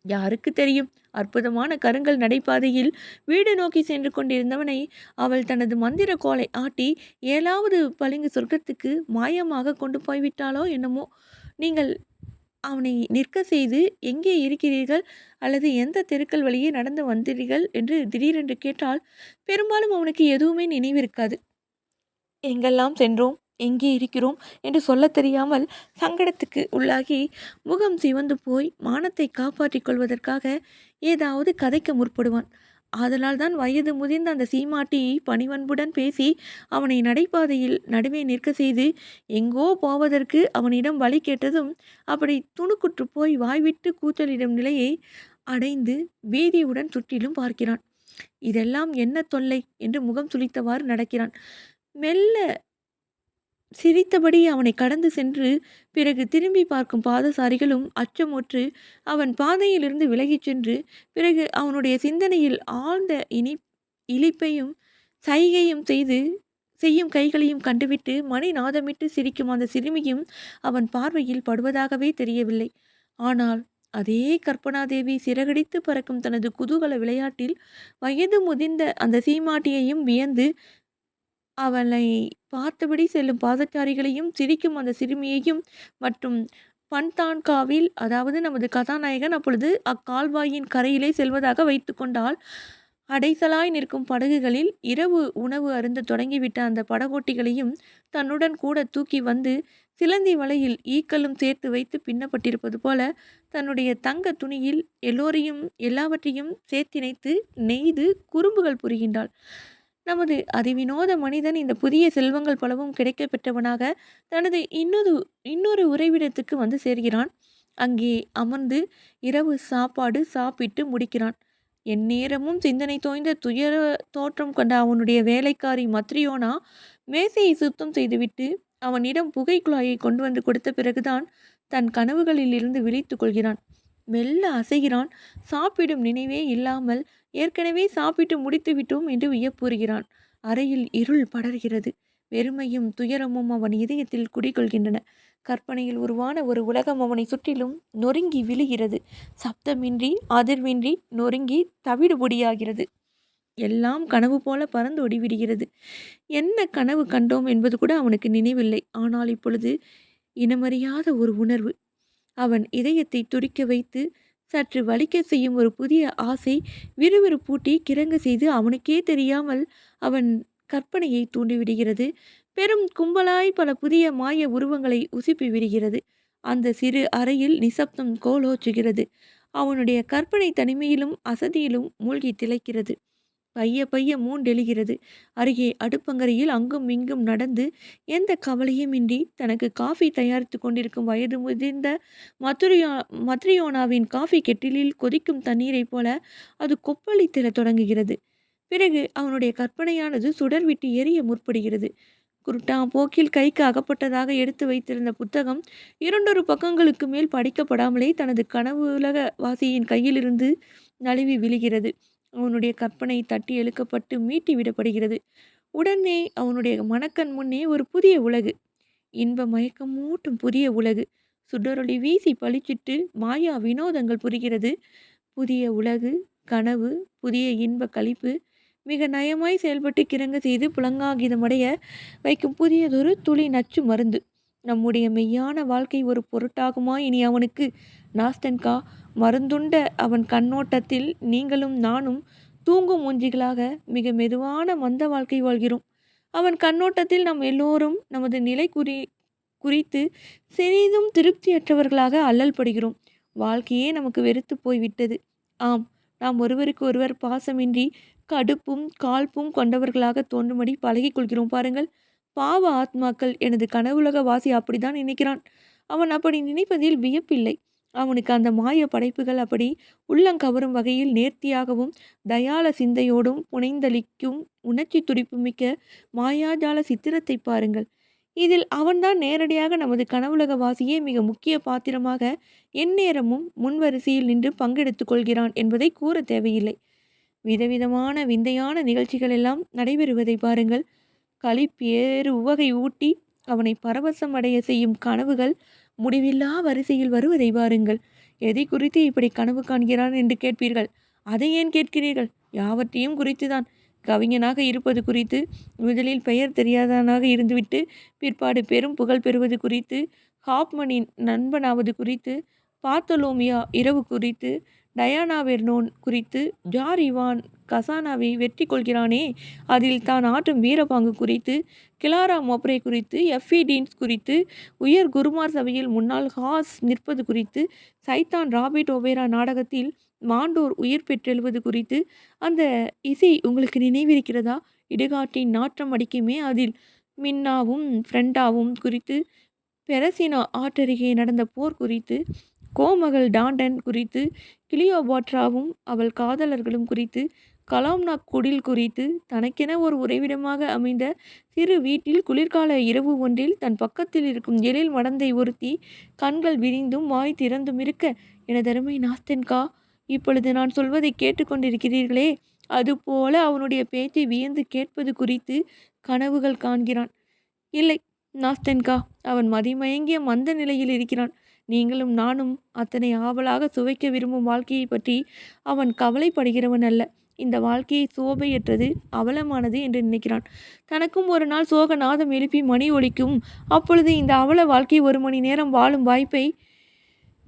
யாருக்கு தெரியும்? அற்புதமான கருங்கல் நடைபாதையில் வீடு நோக்கி சென்று கொண்டிருந்தவனை அவள் தனது மந்திர கோலை ஆட்டி 7வது பளிங்கு சொர்க்கத்துக்கு மாயமாக கொண்டு போய்விட்டாளோ என்னமோ. நீங்கள் அவனை நிற்க செய்து எங்கே இருக்கிறீர்கள் அல்லது எந்த தெருக்கள் வழியே நடந்து வந்தீர்கள் என்று திடீரென்று கேட்டால் பெரும்பாலும் அவனுக்கு எதுவுமே நினைவிருக்காது. எங்கெல்லாம் சென்றோம், எங்கே இருக்கிறோம் என்று சொல்ல தெரியாமல் சங்கடத்துக்கு உள்ளாகி முகம் சிவந்து போய் மானத்தை காப்பாற்றிக் கொள்வதற்காக ஏதாவது கதைக்க முற்படுவான். ஆதலால் தான் வயது முதிர்ந்த அந்த சீமாட்டி பணிவன்புடன் பேசி அவனை நடைபாதையில் நடுவே நிற்க செய்து எங்கோ போவதற்கு அவனிடம் வழி கேட்டதும் அப்படி துணுக்குற்று போய் வாய்விட்டு கூச்சலிடும் நிலையை அடைந்து பீதியுடன் சுற்றிலும் பார்க்கிறான். இதெல்லாம் என்ன தொல்லை என்று முகம் சுளித்தவாறு நடக்கிறான். மெல்ல சிரித்தபடி அவனை கடந்து சென்று பிறகு திரும்பி பார்க்கும் பாதசாரிகளும் அச்சமுற்று அவன் பாதையிலிருந்து விலகிச் சென்று பிறகு அவனுடைய சிந்தனையில் ஆழ்ந்த இழிப்பையும் சைகையும் செய்து செய்யும் கைகளையும் கண்டுவிட்டு மணி நாதமிட்டு சிரிக்கும் அந்த சிறுமியும் அவன் பார்வையில் படுவதாகவே தெரியவில்லை. ஆனால் அதே கற்பனாதேவி சிறகடித்து பறக்கும் தனது குதூகல விளையாட்டில் வயது முதிர்ந்த அந்த சீமாட்டியையும் வியந்து அவளை பார்த்தபடி செல்லும் பாதச்சாரிகளையும் சிரிக்கும் அந்த சிறுமியையும் மற்றும் பன்தான்காவில், அதாவது நமது கதாநாயகன் அப்பொழுது அக்கால்வாயின் கரையிலே செல்வதாக வைத்து கொண்டால், அடைசலாய் நிற்கும் படகுகளில் இரவு உணவு அருந்த தொடங்கிவிட்ட அந்த படகோட்டிகளையும் தன்னுடன் கூட தூக்கி வந்து சிலந்தி வலையில் ஈக்களும் சேர்த்து வைத்து பின்னப்பட்டிருப்பது போல தன்னுடைய தங்க துணியில் எல்லோரையும் எல்லாவற்றையும் சேர்த்திணைத்து நெய்து குறும்புகள் புரிகின்றாள். நமது அதிவினோத மனிதன் இந்த புதிய செல்வங்கள் பலவும் கிடைக்க பெற்றவனாக தனது இன்னொரு உறைவிடத்துக்கு வந்து சேர்கிறான். அங்கே அமர்ந்து இரவு சாப்பாடு சாப்பிட்டு முடிக்கிறான். எந்நேரமும் சிந்தனை தோய்ந்த துயர தோற்றம் கொண்ட அவனுடைய வேலைக்காரி மத்ரியோனா மேசையை சுத்தம் செய்துவிட்டு அவனிடம் புகை குழாயை கொண்டு வந்து கொடுத்த பிறகுதான் தன் கனவுகளில் இருந்து விழித்து கொள்கிறான். மெல்ல அசைகிறான். சாப்பிடும் நினைவே இல்லாமல் ஏற்கனவே சாப்பிட்டு முடித்து விட்டோம் என்று வியப்புறுகிறான். அறையில் இருள் படர்கிறது. வெறுமையும் துயரமும் அவன் இதயத்தில் குடிகொள்கின்றன. கற்பனையில் உருவான ஒரு உலகம் அவனை சுற்றிலும் நொறுங்கி விழுகிறது. சப்தமின்றி அதிர்வின்றி நொறுங்கி தவிடுபொடியாகிறது. எல்லாம் கனவு போல பறந்து ஒடிவிடுகிறது. என்ன கனவு கண்டோம் என்பது கூட அவனுக்கு நினைவில்லை. ஆனால் இப்பொழுது இனமறியாத ஒரு உணர்வு அவன் இதயத்தை துடிக்க வைத்து சற்று வலிக்க செய்யும் ஒரு புதிய ஆசை விறுவிறுப்பூட்டி கிறங்க செய்து அவனுக்கே தெரியாமல் அவன் கற்பனையை தூண்டிவிடுகிறது. பெரும் கும்பலாய் பல புதிய மாய உருவங்களை உசுப்பி விடுகிறது. அந்த சிறு அறையில் நிசப்தம் கோலோச்சுகிறது. அவனுடைய கற்பனை தனிமையிலும் அசதியிலும் மூழ்கி திளைக்கிறது. பைய பைய மூண்டெழுகிறது. அருகே அடுப்பங்கரையில் அங்கும் இங்கும் நடந்து எந்த கவலையும் இன்றி தனக்கு காஃபி தயாரித்து கொண்டிருக்கும் வயது முதிர்ந்த மத்ரியோனாவின் காஃபி கெட்டிலில் கொதிக்கும் தண்ணீரை போல அது கொப்பளித்திட தொடங்குகிறது. பிறகு அவனுடைய கற்பனையானது சுடர் விட்டு எரிய முற்படுகிறது. குருட்டாம்போக்கில் கைக்கு அகப்பட்டதாக எடுத்து வைத்திருந்த புத்தகம் 2 பக்கங்களுக்கு மேல் படிக்கப்படாமலே தனது கனவுலக வாசியின் கையிலிருந்து நழுவி விழுகிறது. அவனுடைய கற்பனை தட்டி எழுக்கப்பட்டு மீட்டி விடப்படுகிறது. உடனே அவனுடைய மனக்கண் முன்னே ஒரு புதிய உலகு, இன்ப மயக்கமூட்டும் புதிய உலகு சுடரொளி வீசி பளிச்சிட்டு மாயா வினோதங்கள் புரிகிறது. புதிய உலகு, கனவு, புதிய இன்ப களிப்பு மிக நயமாய் செயல்பட்டு கிறங்க செய்து புலங்காகிதமடைய வைக்கும் புதியதொரு துளி நச்சு மருந்து. நம்முடைய மெய்யான வாழ்க்கை ஒரு பொருட்டாகுமா இனி அவனுக்கு? நாஸ்தன்கா, மருந்துண்ட அவன் கண்ணோட்டத்தில் நீங்களும் நானும் தூங்கும் மூஞ்சிகளாக மிக மெதுவான மந்த வாழ்க்கை வாழ்கிறோம். அவன் கண்ணோட்டத்தில் நாம் எல்லோரும் நமது நிலை குறித்து சிறிதும் திருப்தியற்றவர்களாக அல்லல் படுகிறோம். வாழ்க்கையே நமக்கு வெறுத்து போய்விட்டது. ஆம், நாம் ஒருவருக்கு ஒருவர் பாசமின்றி கடுப்பும் காழ்ப்பும் கொண்டவர்களாக தோன்றும்படி பழகிக் கொள்கிறோம் பாருங்கள். பாவ ஆத்மாக்கள். எனது கனவுலக வாசி அப்படித்தான் நினைக்கிறான். அவன் அப்படி நினைப்பதில் வியப்பில்லை. அவனுக்கு அந்த மாய படைப்புகள் அப்படி உள்ளங்கவரும் வகையில் நேர்த்தியாகவும் தயால சிந்தையோடும் புனைந்தளிக்கும் உணர்ச்சி துடிப்பு மிக்க மாயாஜால சித்திரத்தை பாருங்கள். இதில் அவன்தான் நேரடியாக நமது கனவுலக வாசியே மிக முக்கிய பாத்திரமாக எந்நேரமும் முன்வரிசையில் நின்று பங்கெடுத்து கொள்கிறான் என்பதை கூற தேவையில்லை. விதவிதமான விந்தையான நிகழ்ச்சிகள் எல்லாம் நடைபெறுவதை பாருங்கள். களிப்பேறு உவகை ஊட்டி அவனை பரவசம் அடைய செய்யும் கனவுகள் முடிவில்லா வரிசையில் வருவதை பாருங்கள். எதை குறித்து இப்படி கனவு காண்கிறான் என்று கேட்பீர்கள். அதை ஏன் கேட்கிறீர்கள்? யாவற்றையும் குறித்துதான். கவிஞனாக இருப்பது குறித்து, முதலில் பெயர் தெரியாதவனாக இருந்துவிட்டு பிற்பாடு பெரும் புகழ் பெறுவது குறித்து, ஹாப்மனின் நண்பனாவது குறித்து, பார்த்தலோமியா இரவு குறித்து, டயானா வெர்னோன் குறித்து, ஜார் இவான் கசானாவை வெற்றி கொள்கிறானே அதில் தான் ஆற்றும் வீரபாங்கு குறித்து, கிளாரா மொப்ரே குறித்து, எஃப்பி டீன்ஸ் குறித்து, உயர் குருமார் சபையில் முன்னாள் ஹாஸ் நிற்பது குறித்து, சைத்தான் ராபர்ட் ஒபேரா நாடகத்தில் மாண்டோர் உயிர் பெற்றெழுவது குறித்து. அந்த இசை உங்களுக்கு நினைவிருக்கிறதா? இடுகாட்டின் நாற்றம் அடிக்குமே அதில் மின்னாவும் ஃப்ரெண்டாவும் குறித்து, பெரசினா ஆற்றருகே நடந்த போர் குறித்து, கோமகள் டாண்டன் குறித்து, கிளியோபாட்ராவும் அவள் காதலர்களும் குறித்து, கலாம்னா குடில் குறித்து, தனக்கென ஒரு உறைவிடமாக அமைந்த சிறு வீட்டில் குளிர்கால இரவு ஒன்றில் தன் பக்கத்தில் இருக்கும் எழில் மடந்தை ஒருத்தி கண்கள் விரிந்தும் வாய் திறந்தும் இருக்க, எனதருமை நாஸ்தென்கா, இப்பொழுது நான் சொல்வதை கேட்டுக்கொண்டிருக்கிறீர்களே, அதுபோல அவனுடைய பேச்சை வியந்து கேட்பது குறித்து கனவுகள் காண்கிறான். இல்லை நாஸ்தென்கா, அவன் மதிமயங்கிய மந்த நிலையில் இருக்கிறான். நீங்களும் நானும் அத்தனை ஆவலாக சுவைக்க விரும்பும் வாழ்க்கையை பற்றி அவன் கவலைப்படுகிறவன் அல்ல. இந்த வாழ்க்கையை சோபையற்றது, அவலமானது என்று நினைக்கிறான். தனக்கும் ஒரு நாள் சோக நாதம் எழுப்பி மணி ஒலிக்கும். அப்பொழுது இந்த அவல வாழ்க்கை 1 மணி நேரம் வாழும் வாய்ப்பை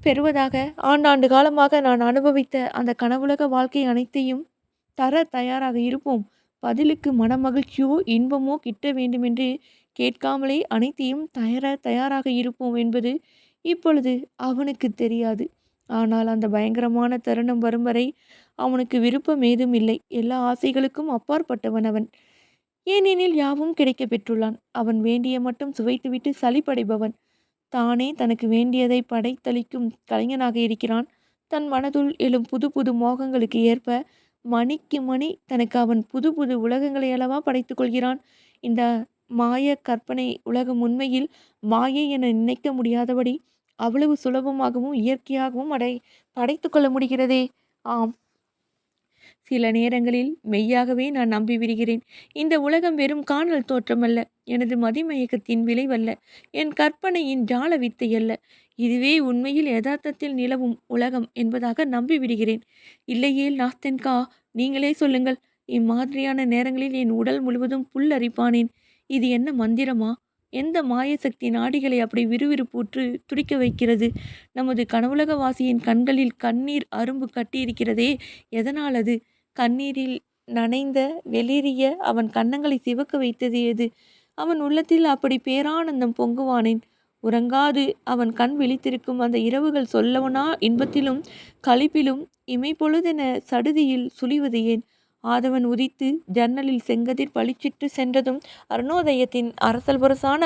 பெறுவதாக ஆண்டாண்டு காலமாக நான் அனுபவித்த அந்த கனவுலக வாழ்க்கை அனைத்தையும் தர தயாராக இருப்போம். பதிலுக்கு மனமகிழ்ச்சியோ இன்பமோ கிட்ட வேண்டுமென்று கேட்காமலே அனைத்தையும் தயாராக இருப்போம் என்பது இப்பொழுது அவனுக்கு தெரியாது. ஆனால் அந்த பயங்கரமான தருணம் வரும் வரை அவனுக்கு விருப்பம் ஏதும் இல்லை. எல்லா ஆசைகளுக்கும் அப்பாற்பட்டவன் அவன். ஏனெனில் யாவும் கிடைக்க பெற்றுள்ளான். அவன் வேண்டிய மட்டும் சுவைத்துவிட்டு சலிப்படைபவன். தானே தனக்கு வேண்டியதை படைத்தளிக்கும் கலைஞனாக இருக்கிறான். தன் மனதுள் எழும் புது புது மோகங்களுக்கு ஏற்ப மணிக்கு மணி தனக்கு அவன் புது புது உலகங்களை அல்லவா படைத்து கொள்கிறான். இந்த மாய கற்பனை உலகம் உண்மையில் மாயை என நினைக்க முடியாதபடி அவ்வளவு சுலபமாகவும் இயற்கையாகவும் படைத்து கொள்ள முடிகிறதே. ஆம், சில நேரங்களில் மெய்யாகவே நான் நம்பி விடுகிறேன். இந்த உலகம் வெறும் காணல் தோற்றமல்ல, எனது மதிமயக்கத்தின் விளைவல்ல, என் கற்பனையின் ஜால வித்தை அல்ல. இதுவே உண்மையில் யதார்த்தத்தில் நிலவும் உலகம் என்பதாக நம்பி விடுகிறேன். இல்லையேல் நாஸ்தென்கா, நீங்களே சொல்லுங்கள். இம்மாதிரியான நேரங்களில் என் உடல் முழுவதும் புல்லரிப்பானேன். இது என்ன மந்திரமா? எந்த மாயசக்தி நாடிகளை அப்படி விறுவிறுப்புற்று துடிக்க வைக்கிறது? நமது கனவுலக வாசியின் கண்களில் கண்ணீர் அரும்பு கட்டியிருக்கிறதே, எதனால் அது? கண்ணீரில் நனைந்த வெளிரிய அவன் கன்னங்களை சிவக்க வைத்தது எது? அவன் உள்ளத்தில் அப்படி பேரானந்தம் பொங்குவானேன்? உறங்காது அவன் கண் விழித்திருக்கும் அந்த இரவுகள் சொல்லவனா இன்பத்திலும் களிப்பிலும் இமைப்பொழுதென சடுதியில் சுழிவது ஏன்? ஆதவன் உதித்து ஜன்னலில் செங்கதிர் பளிச்சிட்டு சென்றதும் அருணோதயத்தின் அரசல் புரசான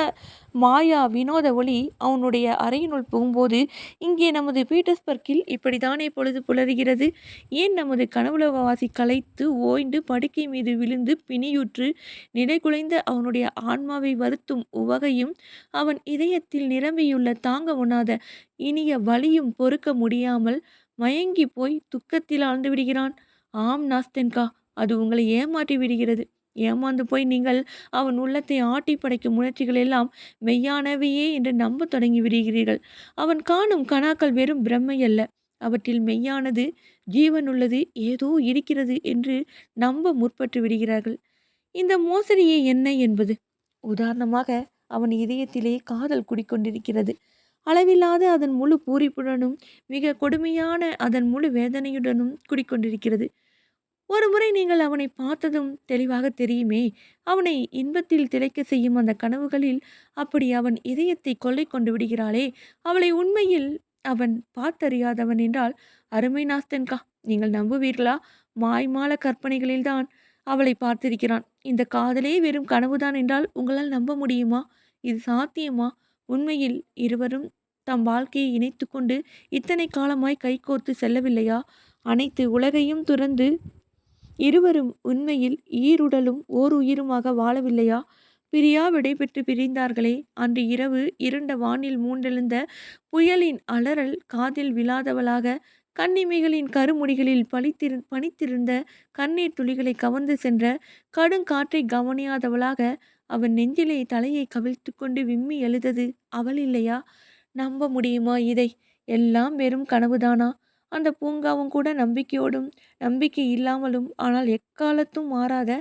மாயா வினோத ஒளி அவனுடைய அறையினுள் புகும்போது, இங்கே நமது பீட்டர்ஸ்பர்க்கில் இப்படித்தானே பொழுது புலருகிறது? ஏன் நமது கனவுலகவாசி களைத்து ஓய்ந்து படுக்கை மீது விழுந்து பிணியுற்று நிலைகுலைந்த அவனுடைய ஆன்மாவை வருத்தும் உவகையும் அவன் இதயத்தில் நிரம்பியுள்ள தாங்க உண்ணாத இனிய வலியும் பொறுக்க முடியாமல் மயங்கி போய் துக்கத்தில் ஆழ்ந்து விடுகிறான்? ஆம் நாஸ்தென்கா, அது உங்களை ஏமாற்றி விடுகிறது. ஏமாந்து போய் நீங்கள் அவன் உள்ளத்தை ஆட்டி படைக்கும் முயற்சிகள் எல்லாம் மெய்யானவையே என்று நம்ப தொடங்கி விடுகிறீர்கள். அவன் காணும் கனாக்கள் வெறும் பிரம்மை அல்ல. அவற்றில் மெய்யானது, ஜீவனுள்ளது ஏதோ இருக்கிறது என்று நம்ப முற்பட்டு விடுகிறார்கள். இந்த மோசடியே என்ன என்பது? உதாரணமாக, அவன் இதயத்திலே காதல் குடிக்கொண்டிருக்கிறது. அளவில்லாத அதன் முழு பூரிப்புடனும் மிக கொடுமையான அதன் முழு வேதனையுடனும் குடிக்கொண்டிருக்கிறது. ஒரு முறை நீங்கள் அவனை பார்த்ததும் தெளிவாக தெரியுமே. அவனை இன்பத்தில் திளைக்க செய்யும் அந்த கனவுகளில் அப்படி அவன் இதயத்தை கொள்ளை கொண்டு விடுகிறாளே, அவளை உண்மையில் அவன் பார்த்தறியாதவன் என்றால் அருமை நாஸ்தன்கா, நீங்கள் நம்புவீர்களா? மாய்மால கற்பனைகளில்தான் அவளை பார்த்திருக்கிறான். இந்த காதலே வெறும் கனவுதான் என்றால் உங்களால் நம்ப முடியுமா? இது சாத்தியமா? உண்மையில் இருவரும் தம் வாழ்க்கையை இணைத்து கொண்டு இத்தனை காலமாய் கைகோர்த்து செல்லவில்லையா? அனைத்து உலகையும் துறந்து இருவரும் உண்மையில் ஈருடலும் ஓர் உயிருமாக வாழவில்லையா? பிரியா விடைபெற்று பிரிந்தார்களே, அன்று இரவு இருண்ட வானில் மூண்டெழுந்த புயலின் அலறல் காதில் விழாதவளாக கண்ணிமைகளின் கருமுடிகளில் பனித்திருந்த கண்ணீர் துளிகளை கவர்ந்து சென்ற கடுங்காற்றை கவனியாதவளாக அவன் நெஞ்சிலே தலையை கவிழ்த்து கொண்டு விம்மி எழுதது அவள் இல்லையா? நம்ப முடியுமா இதை? எல்லாம் வெறும் கனவுதானா? அந்த பூங்காவும் கூட நம்பிக்கையோடும் நம்பிக்கை இல்லாமலும் ஆனால் எக்காலத்தும் மாறாத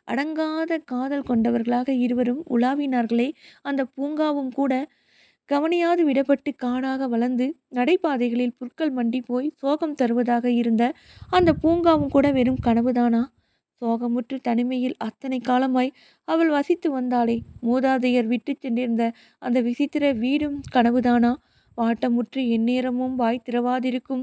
அடங்காத காதல் கொண்டவர்களாக இருவரும் உலாவினார்களே, அந்த பூங்காவும் கூட கவனியாது விடப்பட்டு காடாக வளர்ந்து நடைபாதைகளில் புற்கள் மண்டி போய் சோகம் தருவதாக இருந்த அந்த பூங்காவும் கூட வெறும் கனவுதானா? சோகமுற்று தனிமையில் அத்தனை காலமாய் அவள் வசித்து வந்தாளே, மூதாதையர் விட்டு சென்றிருந்த அந்த விசித்திர வீடும் கனவுதானா? வாட்டமுற்று எந்நேரமும் வாய் திறவாதிருக்கும்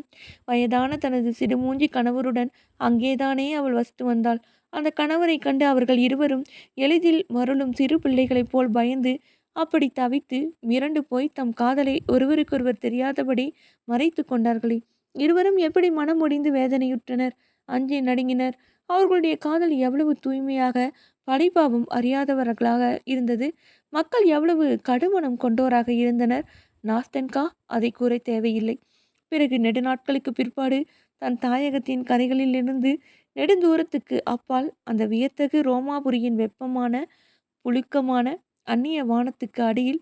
வயதான தனது சிடுமூஞ்சி கணவருடன் அங்கேதானே அவள் வசித்து வந்தாள். அந்த கணவரை கண்டு அவர்கள் இருவரும் எளிதில் மருளும் சிறு பிள்ளைகளைப் போல் பயந்து அப்படி தவித்து மிரண்டு போய் தம் காதலை ஒருவருக்கொருவர் தெரியாதபடி மறைத்து கொண்டார்களே. இருவரும் எப்படி மனம் ஒடிந்து வேதனையுற்றனர், அஞ்சி நடுங்கினர். அவர்களுடைய காதல் எவ்வளவு தூய்மையாக படைப்பாவும் அறியாதவர்களாக இருந்தது. மக்கள் எவ்வளவு கடுமணம் கொண்டோராக இருந்தனர். நாஸ்தன்கா அதை கூற தேவையில்லை. பிறகு நெடுநாட்களுக்கு பிற்பாடு தன் தாயகத்தின் கரைகளிலிருந்து நெடுந்தூரத்துக்கு அப்பால் அந்த வியத்தகு ரோமாபுரியின் வெப்பமான புழுக்கமான அந்நிய வானத்துக்கு அடியில்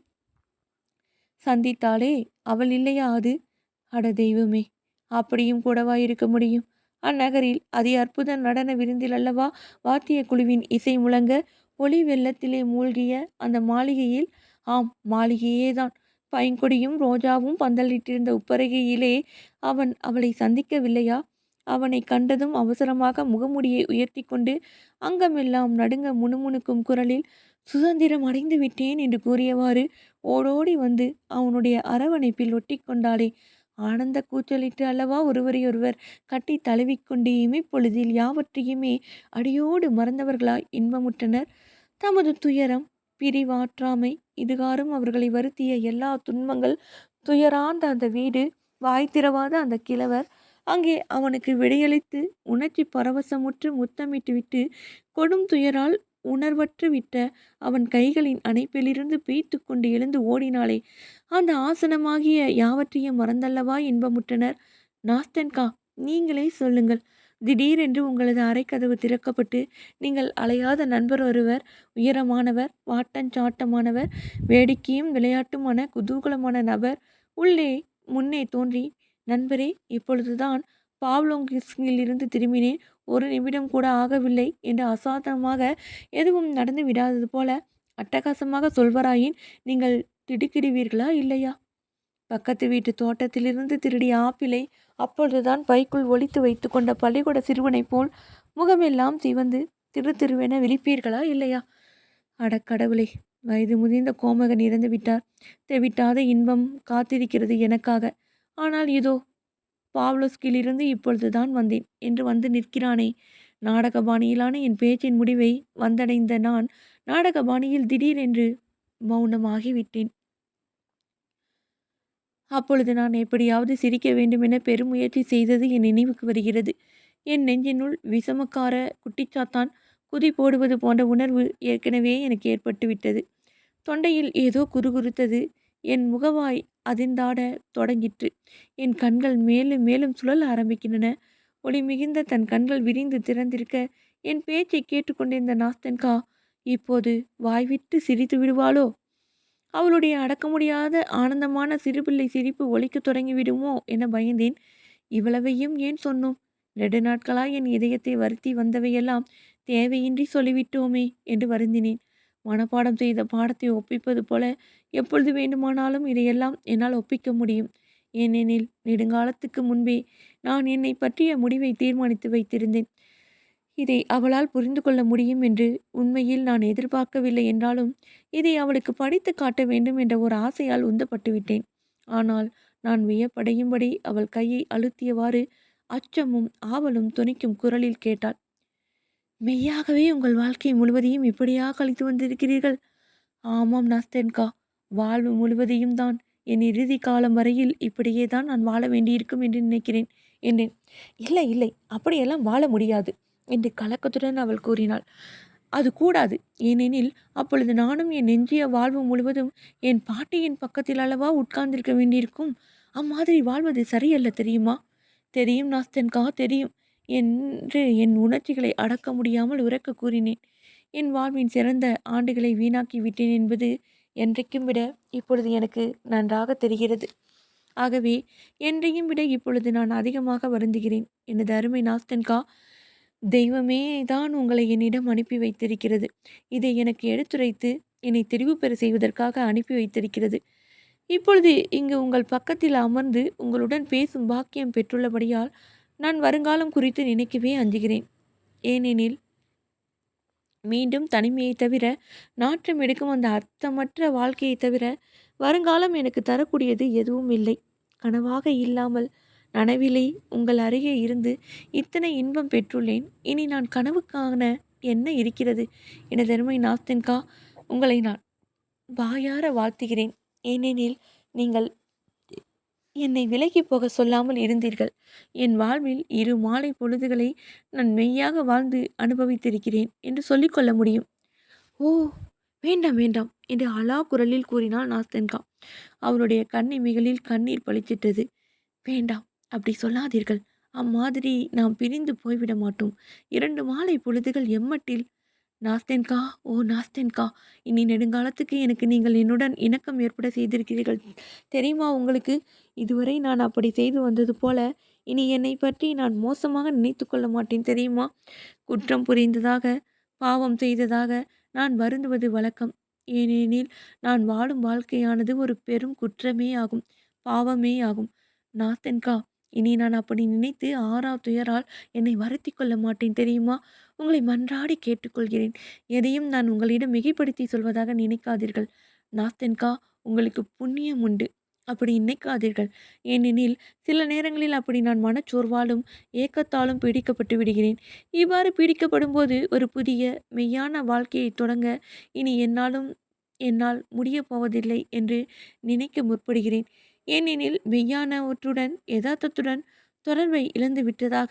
சந்தித்தாளே, அவள் இல்லையா அது? அட தெய்வமே! அப்படியும் கூடவா இருக்க முடியும்? அந்நகரில் அதி அற்புத நடன விருந்தில் அல்லவா வாத்திய குழுவின் இசை முழங்க ஒளி வெள்ளத்திலே மூழ்கிய அந்த மாளிகையில், ஆம், மாளிகையேதான், பைங்கொடியும் ரோஜாவும் பந்தலிட்டிருந்த உப்பருகையிலே அவன் அவளை சந்திக்கவில்லையா? அவனை கண்டதும் அவசரமாக முகமுடியை உயர்த்தி கொண்டு அங்கமெல்லாம் நடுங்க முணுமுணுக்கும் குரலில், சுதந்திரம் அடைந்து விட்டேன் என்று கூறியவாறு ஓடோடி வந்து அவனுடைய அரவணைப்பில் ஒட்டிக்கொண்டாளே, ஆனந்த கூச்சலிட்டு அல்லவா ஒருவரையொருவர் கட்டி தழுவிக்கொண்டு இமைப்பொழுதில் யாவற்றையுமே அடியோடு மறந்தவர்களாய் இன்பமுற்றனர். தமது துயரம், பிரிவாற்றாமை, இதுகாரும் அவர்களை வருத்திய எல்லா துன்பங்கள் துயரார்ந்த அந்த வீடு, வாய் திறவாத அந்த கிழவர், அங்கே அவனுக்கு விடையளித்து உணர்ச்சி பரவசமுற்று முத்தமிட்டு விட்டு கொடும் துயரால் உணர்வற்று விட்ட அவன் கைகளின் அணைப்பிலிருந்து பீய்த்து கொண்டு எழுந்து ஓடினாளே, அந்த ஆசனமாகிய யாவற்றையும் மறந்தல்லவா இன்பமுற்றனர். நாஸ்தன்கா, நீங்களே சொல்லுங்கள். திடீரென்று உங்களது அறைக்கதவு திறக்கப்பட்டு நீங்கள் அலையாத நண்பர் ஒருவர், உயரமானவர், வாட்டஞ்சாட்டமானவர், வேடிக்கையும் விளையாட்டுமான குதூகலமான நபர் உள்ளே முன்னே தோன்றி, நண்பரே, இப்பொழுதுதான் பாவ்லோங்கிலிருந்து திரும்பினேன், ஒரு நிமிடம் கூட ஆகவில்லை என்று அசாதாரணமாக எதுவும் நடந்து விடாதது போல அட்டகாசமாக சொல்வராயின் நீங்கள் திடுக்கிடுவீர்களா இல்லையா? பக்கத்து வீட்டு தோட்டத்திலிருந்து திருடிய ஆப்பிளை அப்பொழுதுதான் பைக்குள் ஒளித்து வைத்து கொண்ட பள்ளிக்கூட சிறுவனைப் போல் முகமெல்லாம் சிவந்து திரு திருவென விழிப்பீர்களா இல்லையா? அடக்கடவுளே, வயது முதிர்ந்த கோமகன் இறந்து விட்டார். தெவிட்டாத இன்பம் காத்திருக்கிறது எனக்காக. ஆனால் இதோ பாவ்லோஸ்கிலிருந்து இப்பொழுதுதான் வந்தேன் என்று வந்து நிற்கிறானே. நாடகபாணியிலான என் பேச்சின் முடிவை வந்தடைந்த நான் நாடகபாணியில் திடீரென்று மௌனமாகிவிட்டேன். அப்பொழுது நான் எப்படியாவது சிரிக்க வேண்டுமென பெருமுயற்சி செய்தது என் நினைவுக்கு வருகிறது. என் நெஞ்சினுள் விஷமக்கார குட்டிச்சாத்தான் குதி போடுவது போன்ற உணர்வு ஏற்கனவே எனக்கு ஏற்பட்டுவிட்டது. தொண்டையில் ஏதோ குறுகுறுத்தது. என் முகவாய் அதிர்ந்தாட தொடங்கிற்று. என் கண்கள் மேலும் மேலும் சுழல ஆரம்பிக்கின்றன. ஒளி மிகுந்த தன் கண்கள் விரிந்து திறந்திருக்க என் பேச்சை கேட்டுக்கொண்டிருந்த நாஸ்தன்கா இப்போது வாய்விட்டு சிரித்து விடுவாளோ? அவளுடைய அடக்க முடியாத ஆனந்தமான சிறுபிள்ளை சிரிப்பு ஒலிக்கத் தொடங்கிவிடுமோ என பயந்தேன். இவ்வளவையும் ஏன் சொன்னோம்? 2 நாட்களாய் என் இதயத்தை வருத்தி வந்தவையெல்லாம் தேவையின்றி சொல்லிவிட்டோமே என்று வருந்தினேன். மனப்பாடம் செய்த பாடத்தை ஒப்பிப்பது போல எப்பொழுது வேண்டுமானாலும் இதையெல்லாம் என்னால் ஒப்பிக்க முடியும். ஏனெனில் நெடுங்காலத்துக்கு முன்பே நான் என்னை பற்றிய முடிவை தீர்மானித்து வைத்திருந்தேன். இதை அவளால் புரிந்து கொள்ள முடியும் என்று உண்மையில் நான் எதிர்பார்க்கவில்லை என்றாலும் இதை அவளுக்கு படித்து காட்ட வேண்டும் என்ற ஒரு ஆசையால் உந்தப்பட்டு விட்டேன். ஆனால் நான் வியப்படையும்படி அவள் கையை அழுத்தியவாறு அச்சமும் ஆவலும் துணிக்கும் குரலில் கேட்டாள், மெய்யாகவே உங்கள் வாழ்க்கை முழுவதையும் இப்படியா கழித்து வந்திருக்கிறீர்கள்? ஆமாம் நாஸ்தென்கா, வாழ்வு முழுவதையும் தான். என் இறுதி காலம் வரையில் இப்படியே தான் நான் வாழ வேண்டியிருக்கும் என்று நினைக்கிறேன் என்றேன். இல்லை இல்லை, அப்படியெல்லாம் வாழ முடியாது என்று கலக்கத்துடன் அவள் கூறினாள். அது கூடாது. ஏனெனில் அப்பொழுது நானும் என் எஞ்சிய வாழ்வு முழுவதும் என் பாட்டியின் பக்கத்தில் அல்லவா உட்கார்ந்திருக்க வேண்டியிருக்கும். அம்மாதிரி வாழ்வது சரியல்ல, தெரியுமா? தெரியும் நாஸ்தன்கா, தெரியும் என்று என் உணர்ச்சிகளை அடக்க முடியாமல் உரக்க கூறினேன். என் வாழ்வின் சிறந்த ஆண்டுகளை வீணாக்கி விட்டேன் என்பது என்றைக்கும் விட இப்பொழுது எனக்கு நன்றாக தெரிகிறது. ஆகவே என்றையும் விட இப்பொழுது நான் அதிகமாக வருந்துகிறேன். எனது அருமை நாஸ்தன்கா, தெய்வமே தான் உங்களை என்னிடம் அனுப்பி வைத்திருக்கிறது. இதை எனக்கு எடுத்துரைத்து என்னை தெளிவு பெற செய்வதற்காக அனுப்பி வைத்திருக்கிறது. இப்பொழுது இங்கு உங்கள் பக்கத்தில் அமர்ந்து உங்களுடன் பேசும் பாக்கியம் பெற்றுள்ளபடியால் நான் வருங்காலம் குறித்து நினைக்கவே அஞ்சுகிறேன். ஏனெனில் மீண்டும் தனிமையை தவிர, நாற்றம் எடுக்கும் அந்த அர்த்தமற்ற வாழ்க்கையை தவிர வருங்காலம் எனக்கு தரக்கூடியது எதுவும் இல்லை. கனவாக இல்லாமல் நனவிலே உங்கள் அருகே இருந்து இத்தனை இன்பம் பெற்றுள்ளேன். இனி நான் கனவு காண என்ன இருக்கிறது? எனது அருமை நாஸ்தன்கா, உங்களை நான் வாயார வாழ்த்துகிறேன். ஏனெனில் நீங்கள் என்னை விலகி போக சொல்லாமல் இருந்தீர்கள். என் வாழ்வில் 2 மாலை பொழுதுகளை நான் மெய்யாக வாழ்ந்து அனுபவித்திருக்கிறேன் என்று சொல்லிக்கொள்ள முடியும். ஓ, வேண்டாம் வேண்டாம் என்று அலா குரலில் கூறினாள் நாஸ்தன்கா. அவளுடைய கண்ணிமைகளில் கண்ணீர் பளிச்சிட்டது. வேண்டாம், அப்படி சொல்லாதீர்கள். அம்மாதிரி நாம் பிரிந்து போய்விட மாட்டோம். 2 மாலை பொழுதுகள் எம்மட்டில் நாஸ்தென்கா, ஓ நாஸ்தென்கா, இனி நெடுங்காலத்துக்கு எனக்கு நீங்கள் என்னுடன் இணக்கம் ஏற்பட செய்திருக்கிறீர்கள். தெரியுமா உங்களுக்கு? இதுவரை நான் அப்படி செய்து வந்தது போல, இனி என்னை பற்றி நான் மோசமாக நினைத்து கொள்ள மாட்டேன் தெரியுமா? குற்றம் புரிந்ததாக, பாவம் செய்ததாக நான் வருந்துவது வழக்கம். ஏனெனில் நான் வாழும் வாழ்க்கையானது ஒரு பெரும் குற்றமே ஆகும், பாவமே ஆகும். நாஸ்தென்கா, இனி நான் அப்படி நினைத்து ஆறா துயரால் என்னை வருத்தி கொள்ள மாட்டேன் தெரியுமா? உங்களை மன்றாடி கேட்டுக்கொள்கிறேன். எதையும் நான் உங்களிடம் மிகைப்படுத்தி சொல்வதாக நினைக்காதீர்கள். நாஸ்தென்கா, உங்களுக்கு புண்ணியம் உண்டு. அப்படி நினைக்காதீர்கள். ஏனெனில் சில நேரங்களில் அப்படி நான் மனச்சோர்வாலும் ஏக்கத்தாலும் பீடிக்கப்பட்டு விடுகிறேன். இவ்வாறு பீடிக்கப்படும்போது ஒரு புதிய மெய்யான வாழ்க்கையை தொடங்க இனி என்னால் முடியப் போவதில்லை என்று நினைக்க முற்படுகிறேன். ஏனெனில் மெய்யானவற்றுடன் யதார்த்தத்துடன் தொடர்பை இழந்து விட்டதாக,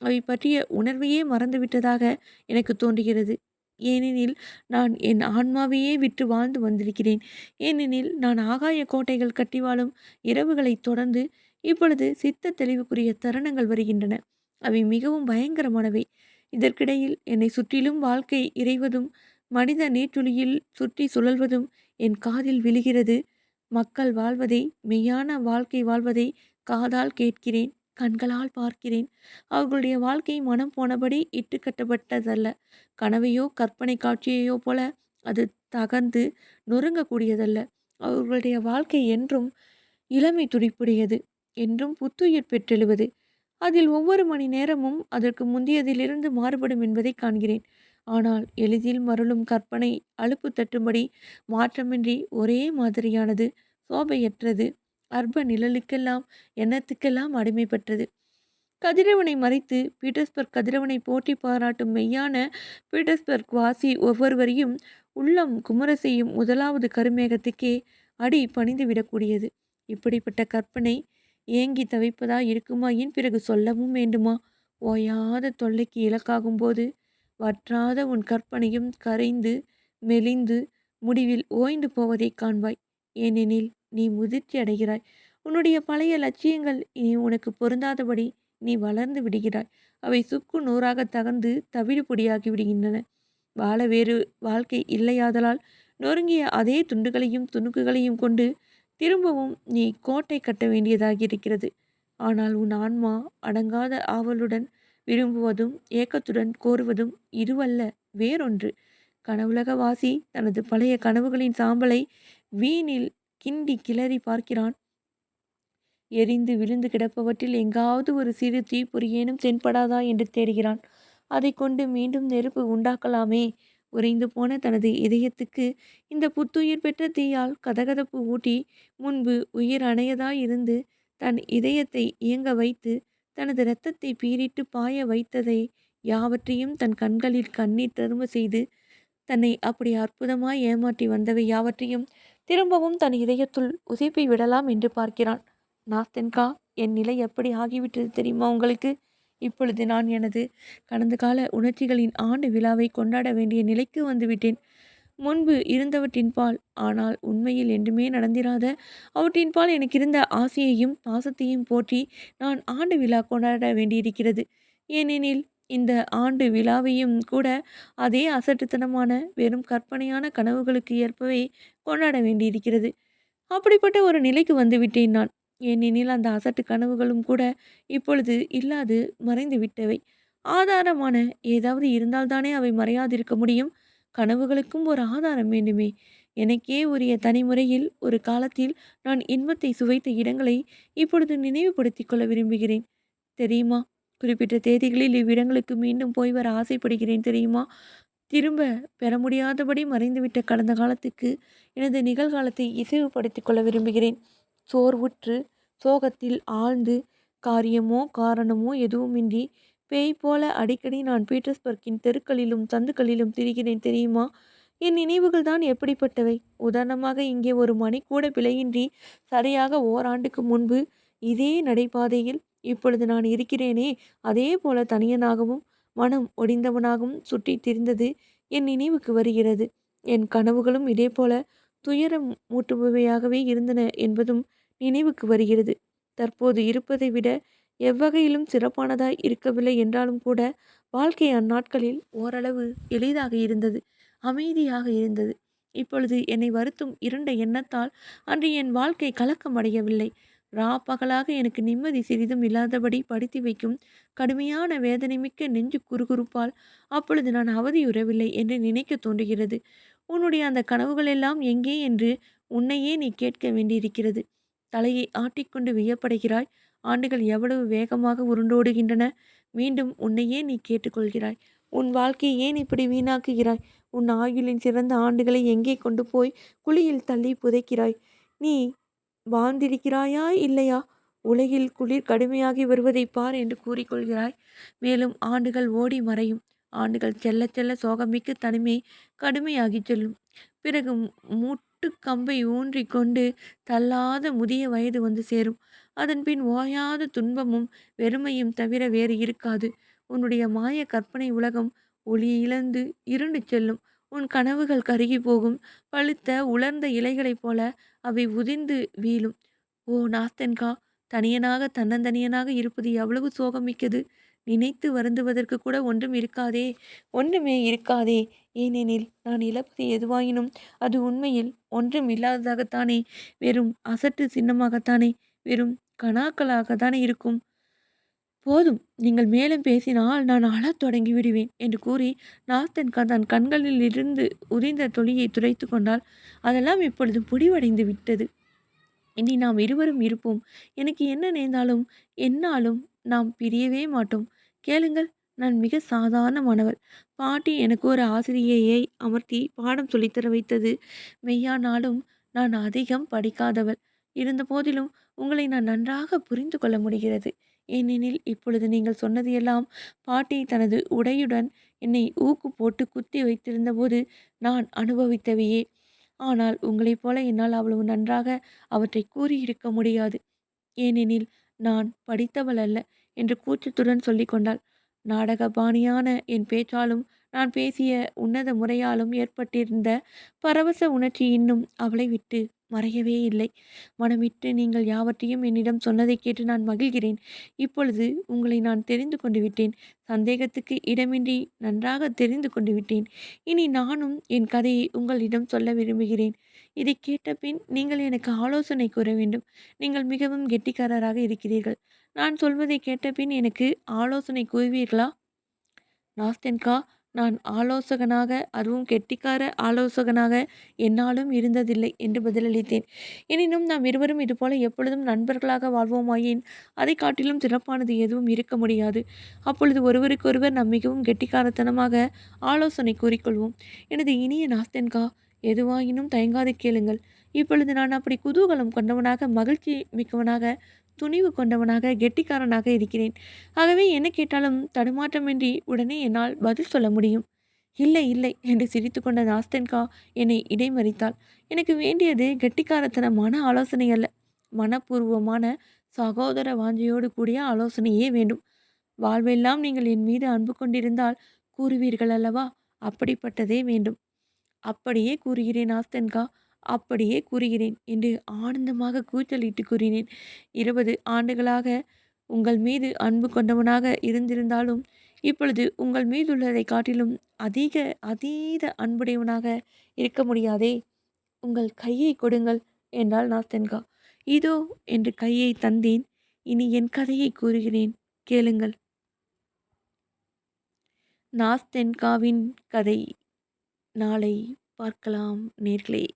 அவை பற்றிய உணர்வையே மறந்துவிட்டதாக எனக்கு தோன்றுகிறது. ஏனெனில் நான் என் ஆன்மாவையே விட்டு வாழ்ந்து வந்திருக்கிறேன். ஏனெனில் நான் ஆகாய கோட்டைகள் கட்டி வாழும் இரவுகளைத் தொடர்ந்து இப்பொழுது சித்த தெளிவுக்குரிய தருணங்கள் வருகின்றன. அவை மிகவும் பயங்கரமானவை. இதற்கிடையில் என்னை சுற்றிலும் வாழ்க்கை இறைவதும் மனித நீர்த்துளியில் சுற்றி சுழல்வதும் என் காதில் விழுகிறது. மக்கள் வாழ்வதை, மெய்யான வாழ்க்கை வாழ்வதை காதால் கேட்கிறேன், கண்களால் பார்க்கிறேன். அவர்களுடைய வாழ்க்கை மனம் போனபடி இட்டு கட்டப்பட்டதல்ல. கனவையோ கற்பனை காட்சியையோ போல அது தகர்ந்து நொறுங்கக்கூடியதல்ல. அவர்களுடைய வாழ்க்கை என்றும் இளமை துடிப்புடையது, என்றும் புத்துயிர் பெற்றெழுவது. அதில் ஒவ்வொரு மணி நேரமும் அதற்கு முந்தியதிலிருந்து மாறுபடும் என்பதை காண்கிறேன். ஆனால் எளிதில் மருளும் கற்பனை அலுப்பு தட்டும்படி மாற்றமின்றி ஒரே மாதிரியானது, சோபையற்றது, அற்ப நிழலுக்கெல்லாம் எண்ணத்துக்கெல்லாம் அடிமைப்பட்டது. கதிரவனை மறைத்து பீட்டர்ஸ்பர்க் கதிரவனை போற்றி பாராட்டும் மெய்யான பீட்டர்ஸ்பர்க் வாசி ஒவ்வொருவரையும் உள்ளம் குமுற செய்யும் முதலாவது கருமேகத்துக்கே அடி பணிந்து விடக்கூடியது. இப்படிப்பட்ட கற்பனை ஏங்கி தவிப்பதா இருக்குமாயின் பிறகு சொல்லவும் வேண்டுமா? ஓயாத தொல்லைக்கு இலக்காகும் போது வற்றாத உன் கற்பனையும் கரைந்து மெலிந்து முடிவில் ஓய்ந்து போவதை காண்பாய். ஏனெனில் நீ முதிர்ச்சி அடைகிறாய். உன்னுடைய பழைய லட்சியங்கள் இனி உனக்கு பொருந்தாதபடி நீ வளர்ந்து விடுகிறாய். அவை சுக்கு நூறாக தகர்ந்து தவிடு பொடியாகி விடுகின்றன. வாழ வேறு வாழ்க்கை இல்லையாதலால் நொறுங்கிய அதே துண்டுகளையும் துணுக்குகளையும் கொண்டு திரும்பவும் நீ கோட்டை கட்ட வேண்டியதாகி இருக்கிறது. ஆனால் உன் ஆன்மா அடங்காத ஆவலுடன் விரும்புவதும் ஏக்கத்துடன் கோருவதும் இதுவல்ல, வேறொன்று. கனவுலக வாசி தனது பழைய கனவுகளின் சாம்பலை வீணில் கிண்டி கிளறி பார்க்கிறான். எரிந்து விழுந்து கிடப்பவற்றில் எங்காவது ஒரு சிறு தீப்பொறியேனும் தென்படாதா என்று தேடுகிறான். அதை கொண்டு மீண்டும் நெருப்பு உண்டாக்கலாமே. உறைந்து போன தனது இதயத்துக்கு இந்த புத்துயிர் பெற்ற தீயால் கதகதப்பு ஊட்டி முன்பு உயிர் அணையதாயிருந்து தன் இதயத்தை இயங்க வைத்து தனது இரத்தத்தை பீறிட்டு பாய வைத்ததை யாவற்றையும் தன் கண்களில் கண்ணீர் தரும செய்து தன்னை அப்படி அற்புதமாய் ஏமாற்றி வந்தவை யாவற்றையும் திரும்பவும் தன் இதயத்துள் உதைப்பை விடலாம் என்று பார்க்கிறான். நாஸ்தென்கா, என் நிலை எப்படி ஆகிவிட்டது தெரியுமா உங்களுக்கு? இப்பொழுது நான் எனது கடந்த கால உணர்ச்சிகளின் ஆண்டு விழாவை கொண்டாட வேண்டிய நிலைக்கு வந்துவிட்டேன். முன்பு இருந்தவற்றின்பால், ஆனால் உண்மையில் என்றுமே நடந்திராத அவற்றின்பால் எனக்கு இருந்த ஆசையையும் பாசத்தையும் போற்றி நான் ஆண்டு விழா கொண்டாட வேண்டியிருக்கிறது. ஏனெனில் இந்த ஆண்டு விழாவையும் கூட அதே அசட்டுத்தனமான வெறும் கற்பனையான கனவுகளுக்கு ஏற்பவே கொண்டாட வேண்டியிருக்கிறது. அப்படிப்பட்ட ஒரு நிலைக்கு வந்துவிட்டேன் நான். ஏனெனில் அந்த அசட்டு கனவுகளும் கூட இப்பொழுது இல்லாது மறைந்து விட்டவை. ஆதாரமான ஏதாவது இருந்தால்தானே அவை மறையாதிருக்க முடியும். கனவுகளுக்கும் ஒரு ஆதாரம் வேண்டுமே. எனக்கே உரிய தனிமுறையில் ஒரு காலத்தில் நான் இன்பத்தை சுவைத்த இடங்களை இப்பொழுது நினைவுபடுத்திக் கொள்ள விரும்புகிறேன். தெரியுமா? குறிப்பிட்ட தேதிகளில் இவ்விடங்களுக்கு மீண்டும் போய் வர ஆசைப்படுகிறேன் தெரியுமா? திரும்ப பெற முடியாதபடி மறைந்துவிட்ட கடந்த காலத்துக்கு எனது நிகழ்காலத்தை இசைவுபடுத்திக் கொள்ள விரும்புகிறேன். சோர்வுற்று சோகத்தில் ஆழ்ந்து காரியமோ காரணமோ எதுவுமின்றி பேய் போல அடிக்கடி நான் பீட்டர்ஸ்பர்க்கின் தெருக்களிலும் சந்துக்களிலும் திரிகிறேன் தெரியுமா? என் நினைவுகள் தான் எப்படிப்பட்டவை? உதாரணமாக, இங்கே ஒரு மணி கூட பிழையின்றி சரியாக ஓராண்டுக்கு முன்பு இதே நடைபாதையில் இப்பொழுது நான் இருக்கிறேனே, அதே போல தனியனாகவும் மனம் ஒடிந்தவனாகவும் சுற்றி திரிந்தது என் நினைவுக்கு வருகிறது. என் கனவுகளும் இதேபோல துயரம் மூட்டுபவையாகவே இருந்தன என்பதும் நினைவுக்கு வருகிறது. தற்போது இருப்பதை விட எவ்வகையிலும் சிறப்பானதாய் இருக்கவில்லை என்றாலும் கூட வாழ்க்கை அந்நாட்களில் ஓரளவு எளிதாக இருந்தது, அமைதியாக இருந்தது. இப்பொழுது என்னை வருத்தும் இருண்ட எண்ணத்தால் அன்று என் வாழ்க்கை கலக்கம் அடையவில்லை. பகலாக எனக்கு நிம்மதி சிறிதும் இல்லாதபடி படுத்தி வைக்கும் கடுமையான வேதனைமிக்க நெஞ்சு குறுகுறுப்பால் அப்பொழுது நான் அவதியுறவில்லை என்று நினைக்க தோன்றுகிறது. உன்னுடைய அந்த கனவுகளெல்லாம் எங்கே என்று உன்னையே நீ கேட்க வேண்டியிருக்கிறது. தலையை ஆட்டிக்கொண்டு வியப்படைகிறாய். ஆண்டுகள் எவ்வளவு வேகமாக உருண்டோடுகின்றன. மீண்டும் உன்னையே நீ கேட்டுக்கொள்கிறாய். உன் வாழ்க்கையை ஏன் இப்படி வீணாக்குகிறாய்? உன் ஆயுளின் சிறந்த ஆண்டுகளை எங்கே கொண்டு போய் குழியில் தள்ளி புதைக்கிறாய்? நீ வாழ்ந்திருக்கிறாயா இல்லையா? உலகில் குளிர் கடுமையாகி வருவதை பார் என்று கூறிக்கொள்கிறாய். மேலும் ஆண்டுகள் ஓடி மறையும். ஆண்டுகள் செல்ல செல்ல சோகமிக்க தனிமை கடுமையாகி செல்லும். பிறகு முட்டுக்கம்பை ஊன்றி கொண்டு தள்ளாத முதிய வயது வந்து சேரும். அதன்பின் ஓயாத துன்பமும் வெறுமையும் தவிர வேறு இருக்காது. உன்னுடைய மாய கற்பனை உலகம் ஒளி இழந்து இருண்டு செல்லும். உன் கனவுகள் கருகி போகும். பழுத்த உலர்ந்த இலைகளைப் போல அவை உதிர்ந்து வீழும். ஓ நாஸ்தன்கா, தனியனாக தன்னந்தனியனாக இருப்பது எவ்வளவு சோகமிக்கது! நினைத்து வருந்துவதற்கு கூட ஒன்றும் இருக்காதே, ஒன்றுமே இருக்காதே. ஏனெனில் நான் இழப்பது எதுவாயினும் அது உண்மையில் ஒன்றும் இல்லாததாகத்தானே, வெறும் அசட்டு சின்னமாகத்தானே, வெறும் கணாக்களாகத்தானே இருக்கும். போதும், நீங்கள் மேலும் பேசினால் நான் அழத் தொடங்கி விடுவேன் என்று கூறி நாஸ்தன் தன் கண்களில் இருந்து உதிர்ந்த தொலியை துடைத்து கொண்டால், அதெல்லாம் இப்பொழுது முடிவடைந்து விட்டது. இனி நாம் இருவரும் இருப்போம். எனக்கு என்ன நேர்ந்தாலும் என்னாலும் நாம் பிரியவே மாட்டோம். கேளுங்கள், நான் மிக சாதாரணமானவள். பாட்டி எனக்கு ஒரு ஆசிரியையை அமர்த்தி பாடம் சொல்லித்தர வைத்தது மெய்யானாலும் நான் அதிகம் படிக்காதவள். இருந்த போதிலும் உங்களை நான் நன்றாக புரிந்து கொள்ள முடிகிறது. ஏனெனில் இப்பொழுது நீங்கள் சொன்னது எல்லாம் பாட்டி தனது உடையுடன் என்னை ஊக்கு போட்டு குத்தி வைத்திருந்த போது நான் அனுபவித்தவையே. ஆனால் உங்களைப் போல என்னால் அவ்வளவு நன்றாக அவற்றை கூறியிருக்க முடியாது. ஏனெனில் நான் படித்தவள் அல்ல என்று கூச்சத்துடன் சொல்லிக்கொண்டாள். நாடக பாணியான என் பேச்சாலும் நான் பேசிய உன்னத முறையாலும் ஏற்பட்டிருந்த பரவச உணர்ச்சி இன்னும் அவளை விட்டு மறையவே இல்லை. மனமிட்டு நீங்கள் யாவற்றையும் என்னிடம் சொன்னதை கேட்டு நான் மகிழ்கிறேன். இப்பொழுது உங்களை நான் தெரிந்து கொண்டு விட்டேன். சந்தேகத்துக்கு இடமின்றி நன்றாக தெரிந்து கொண்டு விட்டேன். இனி நானும் என் கதையை உங்களிடம் சொல்ல விரும்புகிறேன். இதை கேட்ட பின் நீங்கள் எனக்கு ஆலோசனை கூற வேண்டும். நீங்கள் மிகவும் கெட்டிக்காரராக இருக்கிறீர்கள். நான் சொல்வதை கேட்ட பின் எனக்கு ஆலோசனை கூறுவீர்களா? நாஸ்தென்கா, நான் ஆலோசகனாக, அதுவும் கெட்டிக்கார ஆலோசகனாக என்னாலும் இருந்ததில்லை என்று பதிலளித்தேன். எனினும் நாம் இருவரும் இதுபோல எப்பொழுதும் நண்பர்களாக வாழ்வோமாயின் அதை காட்டிலும் சிறப்பானது எதுவும் இருக்க முடியாது. அப்பொழுது ஒருவருக்கொருவர் நாம் மிகவும் கெட்டிக்காரத்தனமாக ஆலோசனை கூறிக்கொள்வோம். எனது இனிய நாஸ்தென்கா, எதுவாயினும் தயங்காது கேளுங்கள். இப்பொழுது நான் அப்படி குதூகலம் கொண்டவனாக, மகிழ்ச்சி மிக்கவனாக, துணிவு கொண்டவனாக, கெட்டிக்காரனாக இருக்கிறேன். ஆகவே என்ன கேட்டாலும் தடுமாற்றமின்றி உடனே என்னால் பதில் சொல்ல முடியும். இல்லை இல்லை என்று சிரித்து கொண்ட நாஸ்தன்கா என்னை இடைமறித்தாள். எனக்கு வேண்டியது கெட்டிக்காரத்தனமான ஆலோசனை அல்ல, மனப்பூர்வமான சகோதர வாஞ்சையோடு கூடிய ஆலோசனையே வேண்டும். வாழ்வெல்லாம் நீங்கள் என் மீது அன்பு கொண்டிருந்தால் கூறுவீர்கள் அல்லவா, அப்படிப்பட்டதே வேண்டும். அப்படியே கூறுகிறேன் ஆஸ்தன்கா, அப்படியே கூறுகிறேன் என்று ஆனந்தமாக கூச்சலிட்டு கூறினேன். 20 ஆண்டுகளாக உங்கள் மீது அன்பு கொண்டவனாக இருந்திருந்தாலும் இப்பொழுது உங்கள் மீதுள்ளதை காட்டிலும் அதீத அன்புடையவனாக இருக்க முடியாதே. உங்கள் கையை கொடுங்கள் என்றாள் நாஸ்தென்கா. இதோ என்று கையை தந்தேன். இனி என் கதையை கூறுகிறேன், கேளுங்கள். நாஸ்தென்காவின் கதை. நாளை பார்க்கலாம் நேர்களே.